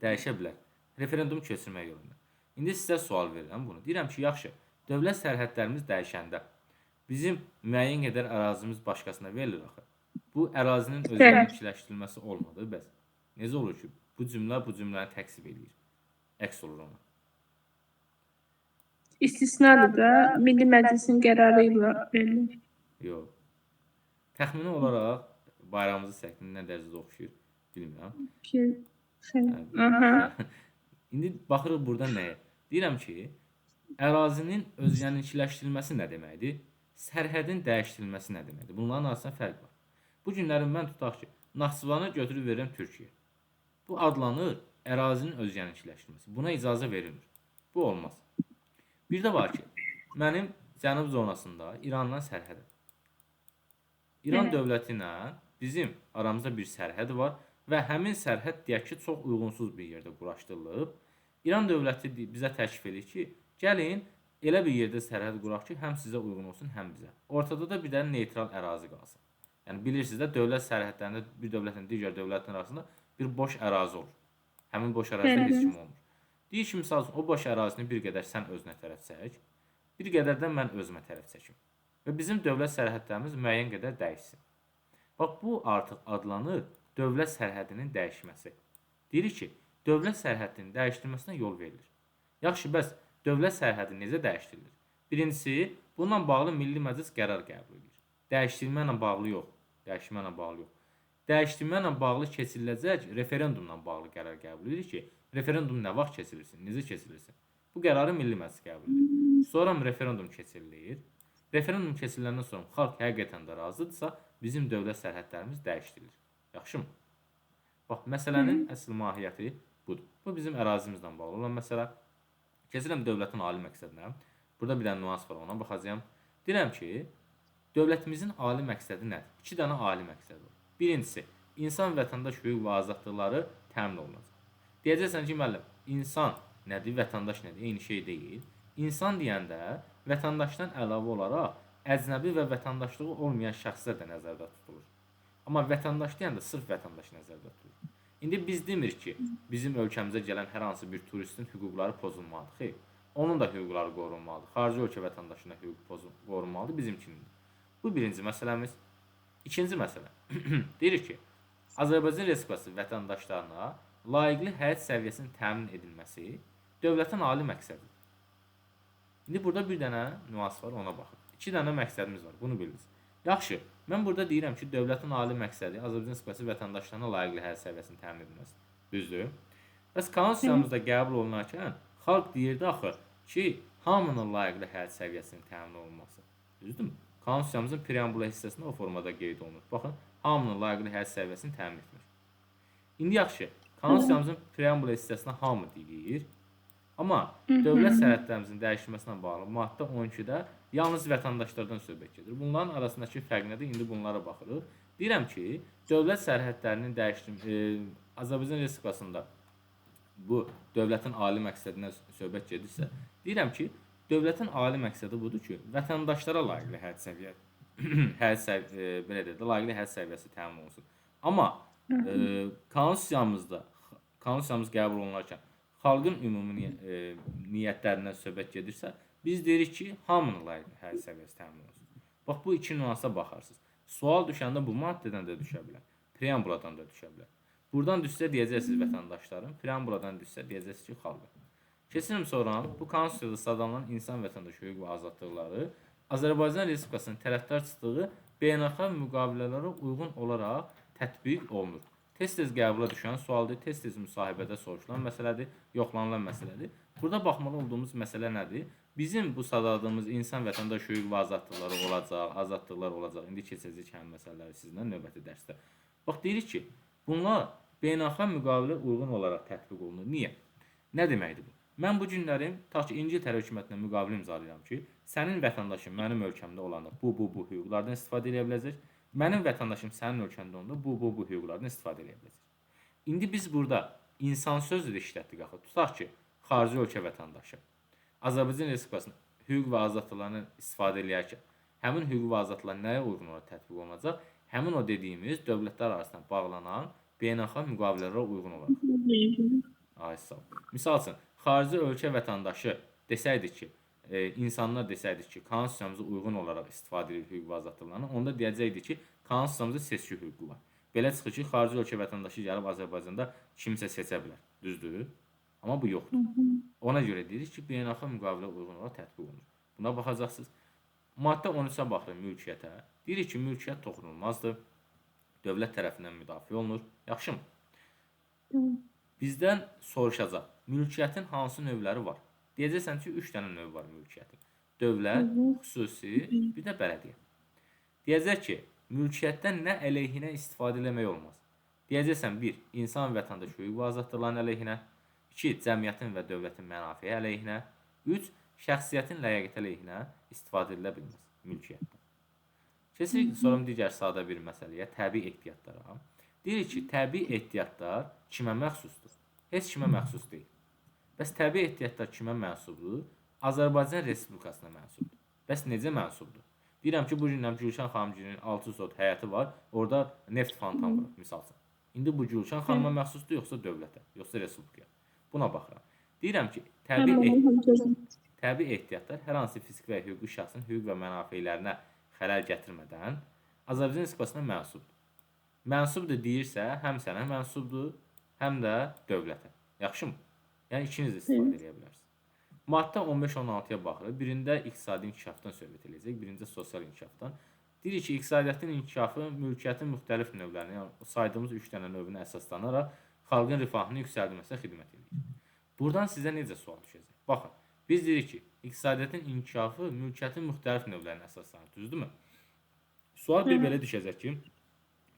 dəyişə bilər. Referendum keçirmək yolunda. İndi sizə sual verirəm bunu. Deyirəm ki, yaxşı, dövlət sərhədlərimiz dəyişəndə bizim müəyyən qədər ərazimiz başqasına verilir axı. Bu ərazinin özgənişləşdirilməsi olmadı, bəs. Necə olur ki, bu cümləni təksib edir. Əks olur ona. İstisnadır da, Milli Məclisin qərarı ilə verilir. Yox. Təxmini olaraq bayrağımızı şəklində nə dərəcədə oxşuyur, bilmirəm. İndi baxırıq burada nəyə? Deyirəm ki, ərazinin özgənişləşdirilməsi nə deməkdir? Sərhədin dəyişdirilməsi nə deməkdir? Bunların arasında fərq var. Bu günlərin mən tutaq ki, Naxçıvanı götürüb verirəm Türkiyə. Bu adlanır ərazinin özgənişləşdirilməsi. Buna icazə verilmir. Bu olmaz. Bir də var ki, mənim cənub zonasında İranla sərhədim. İran dövləti ilə bizim aramızda bir sərhəd var və həmin sərhəd deyək ki, çox uyğunsuz bir yerdə quraşdırılıb. İran dövləti bizə təklif edir ki, gəlin elə bir yerdə sərhəd quraq ki, həm sizə uyğun olsun, həm bizə. Ortada da bir dənə neytral ərazi qalsın. Yəni bilirsiniz də, dövlət sərhədlərində bir dövlətin digər dövlətin arasında bir boş ərazi olur. Həmin boş ərazidə heç kim olmur. Deyir ki, misal üçün, o boş ərazini bir qədər sən özünə tərəf çək, bir qədər də mən özümə tərəf çəkim. Və bizim dövlət sərhədlərimiz müəyyən qədər dəyişsin. Bax, bu artıq adlanır dövlət sərhədinin dəyişməsi. Deyirik ki, dövlət sərhədinin dəyişdirilməsinə yol verilir. Yaxşı, bəs dövlət sərhədi necə dəyişdirilir? Birincisi, bununla bağlı Milli Məclis qərar qəbul edir. Dəyişdirməklə bağlı yox. Dəyişməklə bağlı yox. Dəyişdirməklə bağlı keçiriləcək referendumla bağlı qərar qəbul edir ki, referendum nə vaxt keçirilsin, necə keçirilsin. Bu qərarı Milli Məclis qəbul edir. Sonra referendum keçirilir. Referendum keçiriləndən sonra xalq həqiqətən də razıdırsa, bizim dövlət sərhədlərimiz dəyişdirilir. Yaxşımı? Bax, məsələnin əsl mahiyyəti budur. Bu bizim ərazimizlə bağlı olan məsələ. Keçirəm dövlətin ali məqsədinə. Burada bir dənə nüans var, ona baxacağam. Deyirəm ki, dövlətimizin ali məqsədi nədir? 2 dənə ali məqsədi var. Birincisi, insan vətəndaş hüquq və azadlıqları təmin olunacaq. Deyəcəksən ki, müəllim, insan nədir, vətəndaş nədir? Eyni şey deyil. İnsan deyəndə vətəndaşdan əlavə olaraq əcnəbi və vətəndaşlığı olmayan şəxslər də nəzərdə tutulur. Amma vətəndaş deyəndə sırf vətəndaş nəzərdə tutulur. İndi biz demirik ki, bizim ölkəmizə gələn hər hansı bir turistin hüquqları pozulmalıdır. Xeyr, onun da hüquqları qorunmalıdır. Xarici ölkə vətəndaşına hüquq qorunmalıdır bizimkinin. Bu birinci məsələmiz. İkinci məsələ. Deyirik ki, Azərbaycan Respublikası vətəndaşlarına layiqli həyat səviyyəsinin təmin edilməsi dövlətin ali məqsədidir. İndi burada bir dənə nüans var, ona baxın. 2 dənə məqsədimiz var, bunu biliriz. Yaxşı, mən burada deyirəm ki, dövlətin ali məqsədi Azərbaycan Respublikası vətəndaşlarına layiqli həyat səviyyəsinin təmin edilməsi. Düzdür? Bəs konstitusiyamızda qəbul olunarkən xalq deyirdi axı ki, hamının layiqli həyat səviyyəsinin təmin olunması. Düzdürmü? Konstitusiyamızın preambula hissəsində o formada qeyd olunur. Baxın, hamının layiqli həyat səviyyəsini təmin etmir. İndi yaxşı, konstitusiyamızın preambula hissəsinə hamı deyir. Amma dövlət sərhədlərimizin dəyişilməsinə bağlı maddə 12-də yalnız vətəndaşlardan söhbət gedir. Bunların arasındakı fərq nədir? İndi bunlara baxırıq. Deyirəm ki, dövlət sərhədlərinin Azərbaycan Respublikasında bu dövlətin ali məqsədindən söhbət gedirsə, deyirəm ki, dövlətin ali məqsədi budur ki, vətəndaşlara layiqli layiqli həyat səviyyəsi təmin olunsun. Amma konstitusiyamız qəbul olunarkən xalqın ümumi niyyətlərindən söhbət gedirsə, biz deyirik ki, hamının layiqli həyat səviyyəsi təmin olunsun. Bax, bu iki nüansa baxarsınız. Sual düşəndə bu maddədən də düşə bilər, preambuladan da düşə bilər. Buradan düşsə deyəcəksiniz vətəndaşların, preambuladan düşsə deyəcəksiniz ki, xalqın. Keçirim sonra, bu konstitusiyada sadalanan insan vətəndaş hüquq və azadlıqları Azərbaycan Respublikasının tərəfdar çıxdığı beynəlxalq müqavilələrə uyğun olaraq tətbiq olunur. Tez-tez qəbula düşən sualdır, tez-tez müsahibədə soruşulan məsələdir, yoxlanılan məsələdir. Burada baxmalı olduğumuz məsələ nədir? Bizim bu sadaladığımız insan vətəndaş hüquq və azadlıqları olacaq, azadlıqlar olacaq. İndi keçəcək həmin məsələləri sizinlə növbəti dərsdə. Bax, deyirik ki, bunlar beynəlxalq müqavilə uyğun olaraq tətbiq olunur. Niyə? Nə deməkdir bu? Mən bu günlərim ta ki İngiltərə hökumətinə müqavilə imzalayıram ki, sənin vətəndaşın mənim ölkəmdə olanda bu hüquqlardan istifadə edə biləcək. Mənim vətəndaşım sənin ölkəndə olanda bu hüquqlardan istifadə edə biləcək. İndi biz burada insan sözü də işlətdik axı. Tutaq ki, xarici ölkə vətəndaşı Azərbaycan Respublikasının hüquq və azadlıqlarını istifadə edərkən həmin hüquq və azadlıqlar nəyə uyğun olaraq tətbiq olunacaq? Həmin o dediyimiz dövlətlər arasında bağlanan beynəlxalq müqavilələrə uyğun olaraq. Ay sağ ol. Misal üçün, xarici ölkə vətəndaşı desəydi ki, insanlar desəydi ki, konstitusiyamıza uyğun olaraq istifadə edir hüquq və azadlıqlarını, onda deyəcəkdi ki, konstitusiyamızda seçki hüququ var. Belə çıxır ki, xarici ölkə vətəndaşı gəlib Azərbaycanda kimsə seçə bilər. Düzdür? Amma bu yoxdur. Ona görə deyirik ki, beynəlxalq müqavilə uyğun olaraq tətbiq olunur. Buna baxacaqsınız. Maddə 13-ə baxırıq mülkiyyətə. Deyirik ki, mülkiyyət toxunulmazdır. Dövlət tərəfindən müdafiə olunur. Yaxşımı? Bizdən soruşacaq. Mülkiyyətin hansı növləri var? Deyəcəksən ki, 3 dənə növ var mülkiyyətin. Dövlət, xüsusi, bir də bələdiyyə. Deyəcək ki, mülkiyyətdən nə əleyhinə istifadə eləmək olmaz. Deyəcəksən 1. İnsan vətəndaş hüquq və azadlıqlarının əleyhinə. 2. Cəmiyyətin və dövlətin mənafeyi əleyhinə. 3. Şəxsiyyətin ləyaqəti əleyhinə istifadə edilə bilməz mülkiyyətdən. Keçirik sonra digər sadə bir məsələyə, təbii ehtiyatlara. Deyirik ki, təbii ehtiyatlar kimə məxsusdur? Heç kimə məxsus deyil. Bəs təbii ehtiyatlar kimə mənsubdur? Azərbaycan Respublikasına mənsubdur. Bəs necə mənsubdur? Deyirəm ki, bu gündən Gülşən xanımgilinin 600 sot həyəti var, orada neft fontan var, misal üçün. İndi bu Gülşən xanıma məxsusdur, yoxsa dövlətə, yoxsa respublikaya? Buna baxıram. Deyirəm ki, təbii ehtiyatlar hər hansı fiziki və hüquqi şəxsin hüquq və mənafeylərinə xələl gətirmədən Azərbaycan Respublikasına mənsubdur. Mənsubdur deyirsə, həm sənə mənsubdur, həm də dövlətə. Yaxşımı? Yəni ikiniz də istifadə edə bilərsiniz. Maddə 15-16-ya baxırıq. Birində iqtisadi inkişafdan söhbət edəcək, birində sosial inkişafdan. Deyirik ki, iqtisadiyyatın inkişafı mülkiyyətin müxtəlif növlərinə, yəni saydığımız 3 dənə növünə əsaslanaraq xalqın rifahının yüksəldilməsinə xidmət edir. Buradan sizə necə sual düşəcək? Baxın, biz deyirik ki, iqtisadiyyatın inkişafı mülkiyyətin müxtəlif növlərinə əsaslanır, düzdürmü? Sual bir belə düşəcək ki,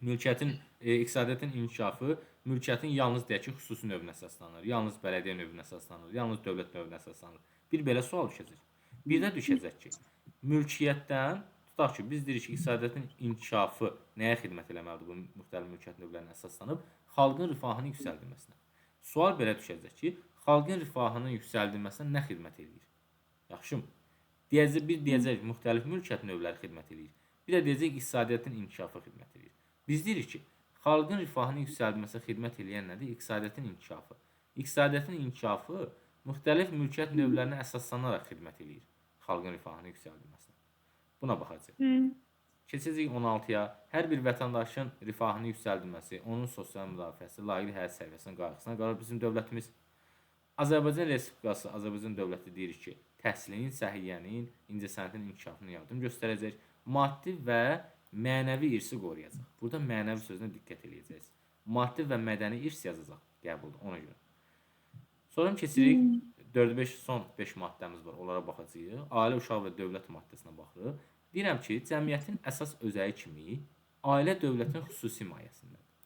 iqtisadiyyatın inkişafı mülkiyyətin yalnız deyək ki, xüsusi növünə əsaslanır, yalnız bələdiyyə növünə əsaslanır, yalnız dövlət növünə əsaslanır. Bir belə sual düşəcək. Bir də düşəcək ki, mülkiyyətdən tutaq ki, biz deyirik ki, iqtisadiyyatın inkişafı nəyə xidmət eləməlidir bu müxtəlif mülkiyyət növlərinə əsaslanıb? Xalqın rifahının yüksəldilməsinə. Sual belə düşəcək ki, xalqın rifahının yüksəldilməsinə nə xidmət edir? Yaxşımı? Deyəcək müxtəlif mülkiyyət növləri xidmət edir. Bir də deyəcək iqtisadiyyatın inkişafı xidmət edir. Biz deyirik ki, xalqın rifahının yüksəldilməsinə xidmət edən nədir? İqtisadiyyatın inkişafı. İqtisadiyyatın inkişafı müxtəlif mülkiyyət növlərinə əsaslanaraq xidmət edir xalqın rifahının yüksəldilməsinə. Buna baxacağıq. Keçəcəyik 16-ya. Hər bir vətəndaşın rifahının yüksəldilməsi, onun sosial müdafiəsi, layiqli həyat səviyyəsinin qayğısına qalır bizim dövlətimiz. Azərbaycan Respublikası, Azərbaycan dövləti deyirik ki, təhsilin, səhiyyənin, incəsənətin inkişafına yardım göstərəcək, maddi və mənəvi irsi qoruyacaq. Burada mənəvi sözünə diqqət edəcəksiniz. Maddi və mədəni irs yazacaq qəbulda ona görə. Sonra keçirik 4-5 son 5 maddəmiz var. Onlara baxacağıq. Ailə, uşaq və dövlət maddəsinə baxırıq. Deyirəm ki, cəmiyyətin əsas özəyi kimi ailə dövlətin xüsusi himayəsindədir.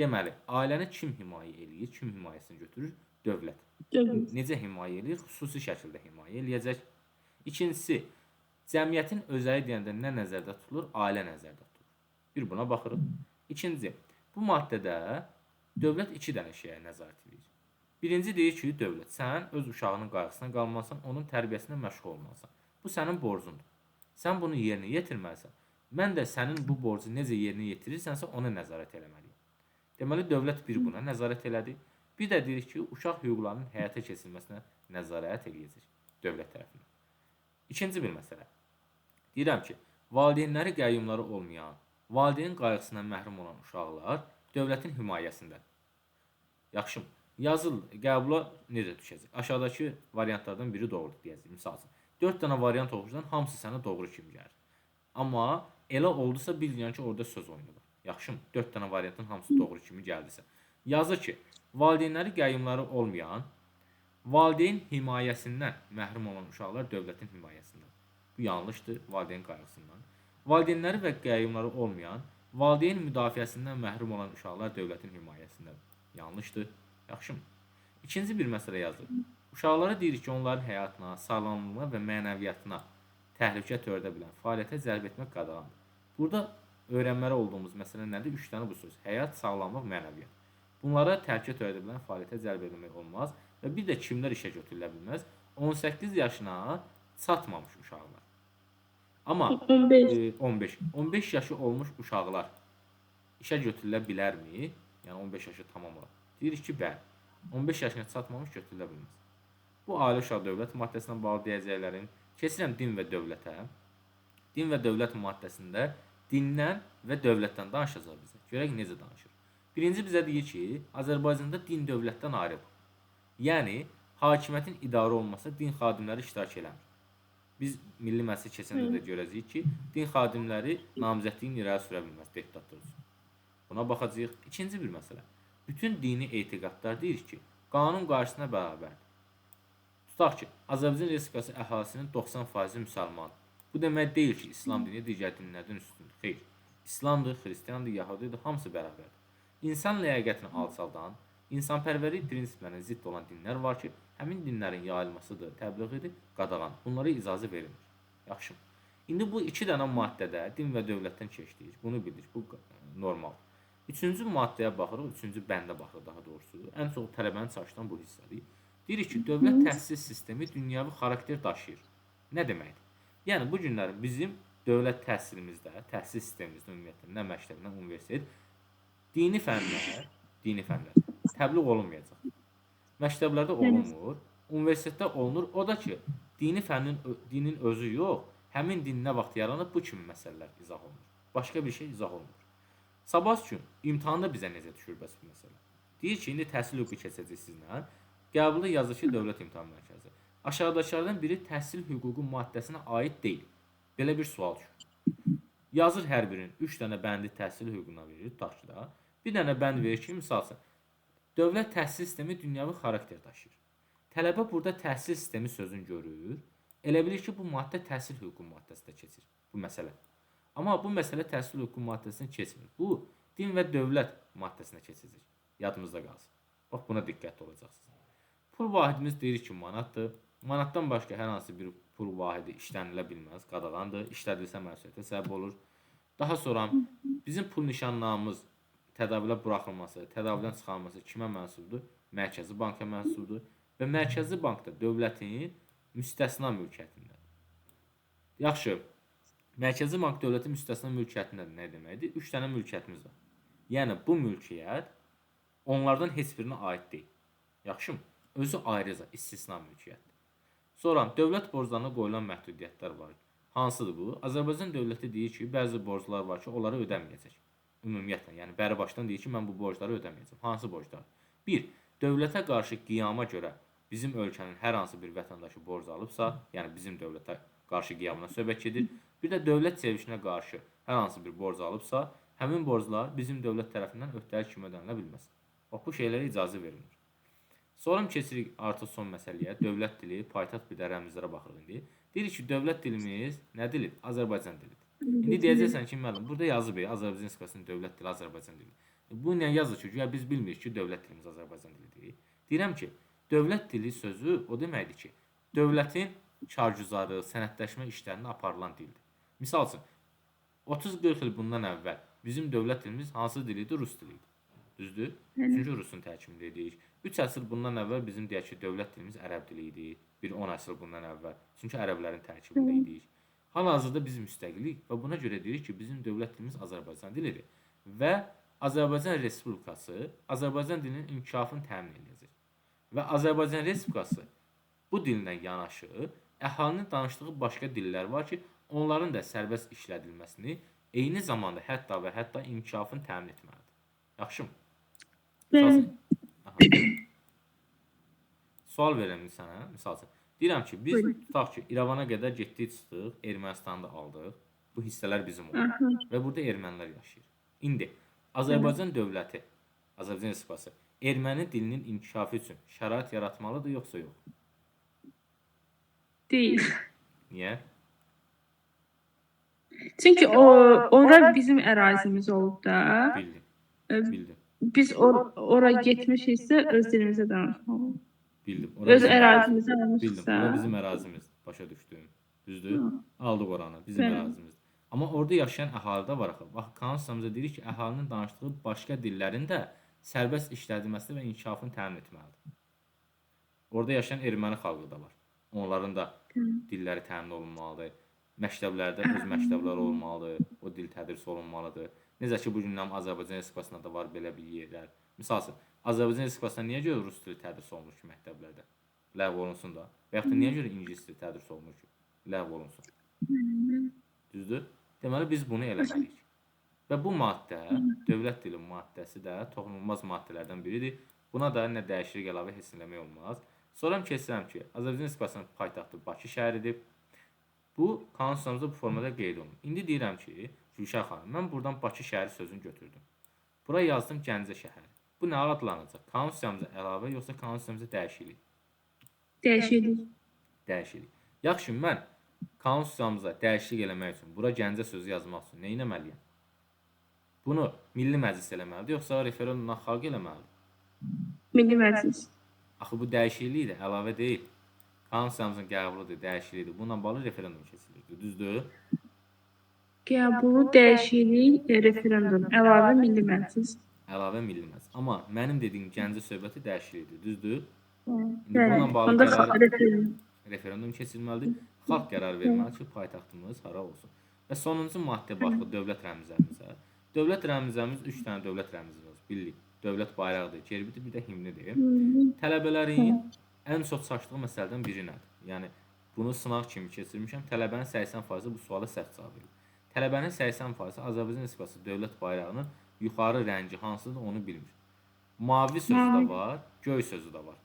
Deməli, ailəni kim himayə eləyir? Kim himayəsini götürür? Dövlət. Necə himayə eləyir? Xüsusi şəkildə himayə eləyəcək. İkincisi, cəmiyyətin özəyi deyəndə nə nəzərdə tutulur? Ailə nəzərdə tutulur. Bir buna baxırıq. İkinci, bu maddədə dövlət 2 dənə şeyə nəzarət edir. Birinci deyir ki, dövlət, sən öz uşağının qayğısına qalmalısan, onun tərbiyəsinə məşğul olmalısan. Bu sənin borcundur. Sən bunu yerinə yetirməlisən. Mən də sənin bu borcu necə yerinə yetirirsənsə, ona nəzarət eləməliyim. Deməli, dövlət bir buna nəzarət elədi. Bir də deyirik ki, uşaq hüquqlarının həyata keçirilməsinə nəzarət eləyəcək dövlət tərəfindən. İkinci bir məsələ. Deyirəm ki, valideynləri qəyyumları olmayan, valideyn qayğısından məhrum olan uşaqlar dövlətin himayəsindədir. Yaxşımı? Yazıl, qəbula necə düşəcək? Aşağıdakı variantlardan biri doğrudur deyəcək. Misal üçün, 4 dənə variant oxucudan hamısı sənə doğru kimi gəlir. Amma elə oldusa bilirsən ki, orada söz oyunu var. Yaxşımı? 4 dənə variantın hamısı doğru kimi gəldisə. Yazır ki, valideynləri qəyyumları olmayan, valideyn himayəsindən məhrum olan uşaqlar dövlətin himayəsindən. Bu yanlışdır, valideyn qayğısından. Valideynləri və qəyyumları olmayan, valideyn müdafiəsindən məhrum olan uşaqlar dövlətin himayəsindən. Yanlışdır. Yaxşımı? İkinci bir məsələ yazır. Uşaqlara deyirik ki, onların həyatına, sağlamlığına və mənəviyyatına təhlükə törədə bilən fəaliyyətə cəlb etmək qadağandır. Burada öyrənməli olduğumuz məsələ nədir? 3 dənə bu söz. Həyat, sağlamlıq, mənəviyyat. Bunlara təhlükə törədə bilən fəaliyyətə cəlb edilmək olmaz və bir də kimlər işə götürülə bilməz? 18 yaşına çatmamış uşaqlar. Amma 15 yaşı olmuş uşaqlar işə götürülə bilərmi? Yəni 15 yaşı tamam olaraq. Deyirik ki, bəli. 15 yaşına çatmamış götürülə bilməz. Bu ailə uşaq dövlət maddəsinə bağlı deyəcəklərim. Keçirəm din və dövlətə. Din və dövlət maddəsində dindən və dövlətdən danışacaq bizə. Görək necə danışır. Birinci bizə deyir ki, Azərbaycanda din dövlətdən ayrıdır. Yəni, hakimiyyətin idarə olmasında din xadimləri iştirak eləmir. Biz Milli Məclisə keçəndə də görəcəyik ki, din xadimləri namizədliyin irəli sürə bilməz diktator üçün. Buna baxacağıq. İkinci bir məsələ. Bütün dini etiqadlar deyir ki, qanun qarşısına bərabərdir. Tutaq ki, Azərbaycan Respublikası əhalisinin 90% müsəlmandır. Bu demək deyil ki, İslam dini digər dinlərdən üstündür. Xeyr. İslamdır, xristiandır, yahudidir, hamısı bərabərdir. İnsan ləyaqətini alçaldan, insanpərvərlik prinsiplərinə zidd olan dinlər var ki, həmin dinlərin yayılmasıdır, təbliğidir, qadağan. Bunlara icazə verilmir. Yaxşı. İndi bu 2 dənə maddədə din və dövlətdən keçdik. Bunu bilir. Bu normaldır. Üçüncü maddəyə baxırıq, üçüncü bəndə baxırıq daha doğrusu. Ən çox tələbənin çalışdan bu hissədir. Deyirik ki, dövlət təhsil sistemi dünyəvi xarakter daşıyır. Nə deməkdir? Yəni, bu günləri bizim dövlət təhsilimizdə, təhsil sistemimizdə ümumiyyətlə, nə məktəb, nə universitet, dini fənlər təbliğ olunmayacaq. Məktəblərdə olunmur, universitetdə olunur. O da ki, dinin özü yox, həmin din nə vaxt yaranıb, bu kimi məsələlər izah olunur. Başqa bir şey izah olunur. Sabah üçün imtahanda bizə necə düşür bəs bu məsələ? Deyir ki, indi təhsil hüququ keçəcək sizlə. Qəbulda yazır ki, Dövlət İmtahan Mərkəzi. Aşağıdakılardan biri təhsil hüququ maddəsinə aid deyil. Belə bir sual düşür. Yazır hər birinin 3 dənə bəndi təhsil hüququna verir, tutaq ki da. Bir dənə bənd verir ki, misalsa, dövlət təhsil sistemi dünyəvi xarakter daşıyır. Tələbə burada təhsil sistemi sözünü görür. Elə bilir ki, bu maddə təhsil hüququ maddəsində keçir, bu məsələ. Amma bu məsələ təhsil hüququ maddəsində keçmir. Bu, din və dövlət maddəsinə keçəcək. Yadımızda qalsın. Bax, buna diqqətli olacaqsınız. Pul vahidimiz deyirik ki, manatdır. Manatdan başqa hər hansı bir pul vahidi işlənilə bilməz, qadağandır. İşlədilsə məsuliyyətə səbəb olur. Daha sonra bizim pul nişanlamamız tədavülə buraxılması, tədavüldən çıxarılması kimə məsuldur? Mərkəzi banka məsuldur. Və Mərkəzi Bankda dövlətin müstəsna mülkiyyətindədir. Yaxşı, Mərkəzi Bank dövlətin müstəsna mülkiyyətindədir nə deməkdir? 3 dənə mülkiyyətimiz var. Yəni, bu mülkiyyət onlardan heç birinə aid deyil. Yaxşı mı? Özü ayrıca istisna mülkiyyətdir. Sonra, dövlət borclarına qoyulan məhdudiyyətlər var. Hansıdır bu? Azərbaycan dövləti deyir ki, bəzi borclar var ki, onları ödəməyəcək. Ümumiyyətlə, yəni bəri başdan deyir ki, mən bu borcları ödəməyəcəm. Hansı borclar? 1. Dövlətə qarşı qiyama görə bizim ölkənin hər hansı bir vətəndaşı borc alıbsa, yəni bizim dövlətə qarşı qiyamına söhbət gedir. Bir də dövlət çevrilişinə qarşı hər hansı bir borc alıbsa, həmin borclar bizim dövlət tərəfindən öhdəlik kimi ödənilə bilməz. Bax, bu şeylərə icazə verilmir. Sonra keçirik artıq son məsələyə, dövlət dili, paytaxt bir də rəmzlərə baxırıq indi. Deyirik ki, dövlət dilimiz nə dilidir? Azərbaycan dilidir. İndi deyəcəksən ki, müəllim, burada yazıb Azərbaycan Respublikasının dövlət dili Azərbaycan dili. Bu nə yazır ki, ya biz bilmirik ki, dövlət dilimiz Azərbaycan dilidir. Deyirəm ki, dövlət dili sözü o deməkdir ki, dövlətin kargüzarı, sənədləşmə işlərinə aparılan dildir. Misal üçün, 30-40 il bundan əvvəl bizim dövlət dilimiz hansı dilidir? Rus dilidir. Düzdür? Çünki Rusun tərkibində idik. 3 əsr bundan əvvəl bizim deyək ki, dövlət dilimiz ərəb dili idi. Bir 10 əsr bundan əvvəl. Çünki ərəblərin tərkibində idik. Hal-hazırda biz müstəqillik və buna görə deyirik ki, bizim dövlət dilimiz Azərbaycan dilidir. Və Azərbaycan Respublikası Azərbaycan dilinin inkişafını təmin edəcək. Və Azərbaycan Respublikası bu dillə yanaşı əhalinin danışdığı başqa dillər var ki, onların da sərbəst işlədilməsini, eyni zamanda hətta və hətta inkişafını təmin etməlidir. Yaxşı mı? Sual verirəm sənə, misal üçün. Deyirəm ki, biz tutaq ki, İrəvana qədər getdik, çıxdıq, Ermənistanda aldıq. Bu hissələr bizim olur. Və burada ermənilər yaşayır. İndi Azərbaycan dövləti, Azərbaycan Respublikası erməni dilinin inkişafı üçün şərait yaratmalıdır, yoxsa yox? Deyil. Niyə? Çünki ora bizim ərazimiz olub da. Bildim. Biz ora getmişiksə öz dilimizə danışmalıyıq. Bildim. Öz ərazimizə Bildim. almışıqsa. Ora bizim ərazimiz. Başa düşdüm. Düzdür? Aldıq oranı. Bizim ərazimiz. Amma orada yaşayan əhali də var axı. Bax, konstitusiyamızda deyirik ki, əhalinin danışdığı başqa dillərin də sərbəst işlədilməsi və inkişafını təmin etməlidir. Orada yaşayan erməni xalqı da var. Onların da dilləri təmin olunmalıdır. Məktəblərdə öz məktəbləri olmalıdır. O dil tədris olunmalıdır. Necə ki, bu gündən Azərbaycan Respublikasında da var belə bir yerlər. Misal üçün, Azərbaycan Respublikasında niyə görə rus dili tədris olunur ki, məktəblərdə? Ləğv olunsun da. Və yaxud da niyə görə ingilis dili tədris olunur ki, ləğv olunsun? Düzdür? Deməli, biz bunu eləməliyik. Və bu maddə, dövlət dili maddəsi də toxunulmaz maddələrdən biridir. Buna da nə dəyişiklik əlavə heç eləmək olmaz. Sonra keçirəm ki, Azərbaycan Respublikasının paytaxtı Bakı şəhəridir. Bu, konstitusiyamızda bu formada qeyd olunur. İndi deyirəm ki, Gülşah xanım, mən buradan Bakı şəhəri sözünü götürdüm. Bura yazdım Gəncə şəhəri. Bu nə adlanacaq? Konstitusiyamıza əlavə, yoxsa konstitusiyamıza dəyişiklik? Dəyişiklik. Dəyişiklik. Yaxşı, mən konstitusiyamıza dəyişiklik eləmək üçün, bura Gəncə sözü yazmaq üçün nə etməliyəm? Bunu Milli Məclis eləməlidir, yoxsa referendumdan xalq eləməlidir? Milli Məclis. Axı, bu dəyişiklik də əlavə deyil. Konstitusiyamızın qəbuludur, dəyişiklikdir. Bununla bağlı referendum keçirilirdi, düzdür? Qəbulu, dəyişiklik, referendum, əlavə Milli Məclis. Əlavə Milli Məclis. Amma mənim dediyim Gəncə söhbəti dəyişiklikdir, düzdür? Bununla bağlı referendum keçirilməlidir. Xalq qərar verməlidir ki, paytaxtımız hara olsun. Və sonuncu maddə baxır dövlət rəmzlərimizə. Dövlət rəmzlərimiz 3 dənə dövlət rəmzi var. Bildik. Dövlət bayrağıdır, gerbidir, bir də himnidir. Tələbələrin ən çox çaşdığı məsələdən biri nədir? Yəni, bunu sınaq kimi keçirmişəm. Tələbənin 80% bu suala səhv cavab verir. Tələbənin 80% Azərbaycan Respublikası dövlət bayrağının yuxarı rəngi hansıdır onu bilmir. Mavi sözü də var, göy sözü də var.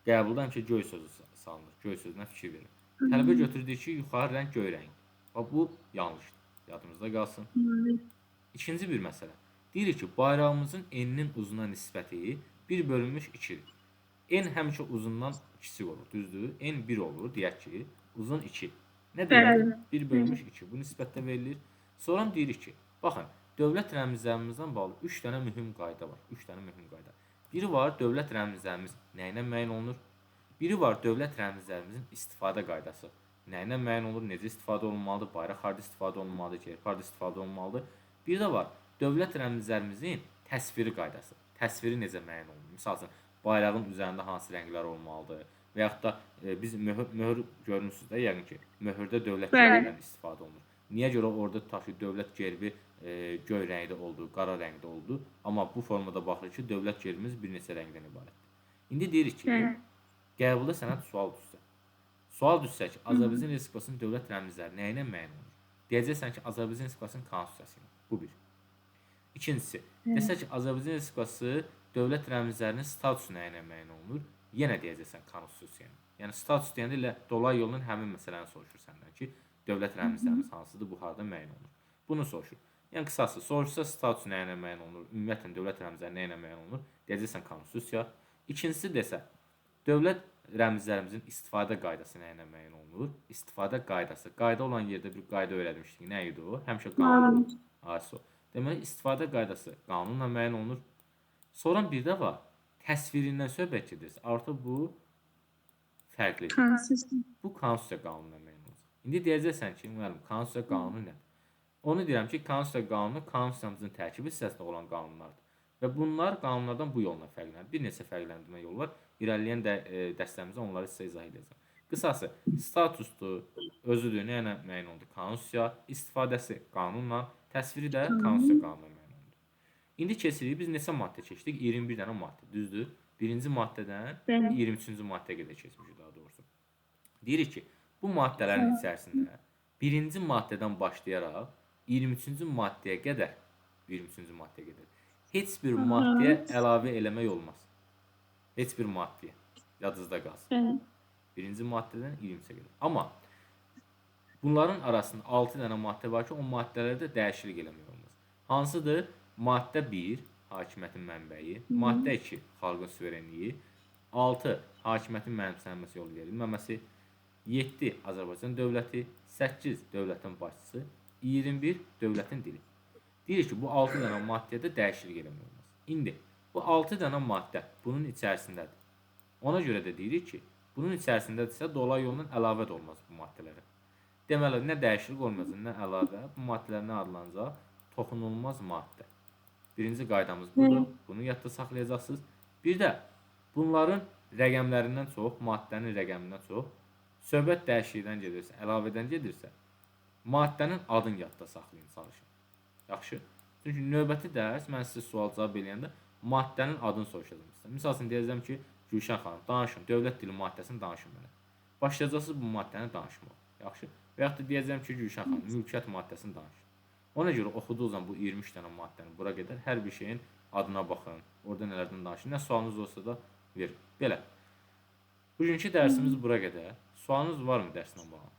Qəbulda həmişə göy sözü salınır. Göy sözünə fikir verin. Tələbə götürdüyü ki, yuxarı rəng göy rəng. Bax bu yanlışdır. Yadımızda qalsın. İkinci bir məsələ. Deyirik ki, bayrağımızın eninin uzuna nisbəti 1 bölünmüş 2-dir. En həmişə uzundan kiçik olur, düzdür? En 1 olur, deyək ki, uzun 2. Nə demək? 1 bölünmüş 2. Bu nisbətdə verilir. Sonra deyirik ki, baxın, dövlət rəmzlərimizdən bağlı 3 dənə mühüm qayda var. 3 dənə mühüm qayda. Biri var, dövlət rəmzlərimiz nə ilə müəyyən olunur? Biri var, dövlət rəmzlərimizin istifadə qaydası. Nə ilə müəyyən olur? Necə istifadə olunmalıdır? Bayraq harda istifadə olunmalıdır? Gerb harda istifadə olunmalıdır? Bir də var, dövlət rəmzlərimizin təsviri qaydası. Təsviri necə müəyyən olunur? Məsəl üçün, bayrağın üzərində hansı rənglər olmalıdır? Və yaxud da biz möhür görmüsünüz də, yəqin ki, möhürdə dövlət gerbindən istifadə olunur. Niyə görə orada tutaq ki, dövlət gerbi göy rəngdə oldu, qara rəngdə oldu, amma bu formada baxır ki, dövlət gerbimiz bir neçə rəngdən ibarətdir. İndi deyirik ki, qəbulda sənə sual düşsə. Sual düşsə ki, Azərbaycan Respublikasının dövlət rəmzləri nə ilə müəyyən olunur? Deyəcəksən ki, Azərbaycan Respublikasının konstitusiyası ilə. Bu bir. İkincisi, desə ki, Azərbaycan Respublikası dövlət rəmzlərinin statusu nə ilə müəyyən olunur? Yenə deyəcəksən konstitusiya ilə. Yəni status deyəndə ilə dolay yolunun həmin məsələni soruşur səndən ki, dövlət rəmzlərimiz hansıdır, bu harda müəyyən olunur? Bunu soruşur. Yəni qısası, soruşsa status nə ilə müəyyən olunur? Ümumiyyətlə dövlət rəmzləri nə ilə müəyyən olunur? Deyəcəksən konstitusiya. İkincisi desə, dövlət rəmzlərimizin istifadə qaydası nə ilə müəyyən olunur? İstifadə qaydası. Qayda olan yerdə bir qayda öyrənmişdik. Nə idi o? Həmişə qanun. ASO. Deməli, istifadə qaydası qanunla müəyyən olunur. Sonra bir də var, təsvirindən söhbət gedirsə, artıq bu fərqlidir. Bu konstitusiya qanununa müəyyən olacaq. İndi deyəcəksən ki, müəllim, konstitusiya qanunu nədir? Onu deyirəm ki, konstitusiya qanunu konstitusiyamızın tərkibi hissəsində olan qanunlardır. Və bunlar qanunlardan bu yolla fərqlənir. Bir neçə fərqləndirmə yolu var. İrəliyən dərslərimizdə onları sizə izah edəcəm. Qısası, statusdur, özüdür, nə ilə müəyyən olunur? Konstitusiya, istifadəsi qanunla, təsviri də konstitusiya qanununa müəyyən olunur. İndi keçirik, biz neçə maddə keçdik? 21 dənə maddə, düzdür? Birinci maddədən 23-cü maddəyə qədər keçmişik daha doğrusu. Deyirik ki, bu maddələrin içərisində birinci maddədən başlayaraq 23-cü maddəyə qədər heç bir maddəyə əlavə eləmək olmaz. Heç bir maddəyə. Yadınızda qalsın. Birinci maddədən 23-ə qədər. Amma bunların arasında 6 dənə maddə var ki, o maddələrdə dəyişiklik eləmək olmaz. Hansıdır? Maddə 1, hakimiyyətin mənbəyi. Maddə 2, xalqın suverenliyi. 6, hakimiyyətin mənimsənməsi yolu verilməməsi. 7, Azərbaycan dövləti. 8, dövlətin başçısı. 21, dövlətin dili. Deyirik ki, bu 6 dənə maddədə dəyişiklik eləmək olmaz. İndi, bu 6 dənə maddə bunun içərisindədir. Ona görə də deyirik ki, bunun içərisindədirsə, dolay yolundan əlavə də olmaz bu maddələrə. Deməli, nə dəyişiklik olmayacaq, nə əlavə, bu maddələr nə adlanacaq? Toxunulmaz maddə. Birinci qaydamız budur, bunu yadda saxlayacaqsınız. Bir də, bunların rəqəmlərindən çox, maddənin rəqəmindən çox, söhbət dəyişiklikdən gedirsə, əlavədən gedirsə, maddənin adını yadda saxlayın, çalışın. Yaxşı. Çünki növbəti dərs mən sizə sual cavab eləyəndə maddənin adını soruşacağam. Misal üçün deyəcəm ki, Gülşən xanım, danışın, dövlət dili maddəsini danışın mənə. Başlayacaqsınız bu maddəni danışmağa. Yaxşı. Və yaxud da deyəcəm ki, Gülşən xanım, mülkiyyət maddəsini danışın. Ona görə oxuduğunuz zaman bu 23 dənə maddəni bura qədər hər bir şeyin adına baxın. Orada nələrdən danışın. Nə sualınız olsa da verin. Belə. Bugünkü dərsimiz bura qədər. Sualınız varmı dərslə bağlı?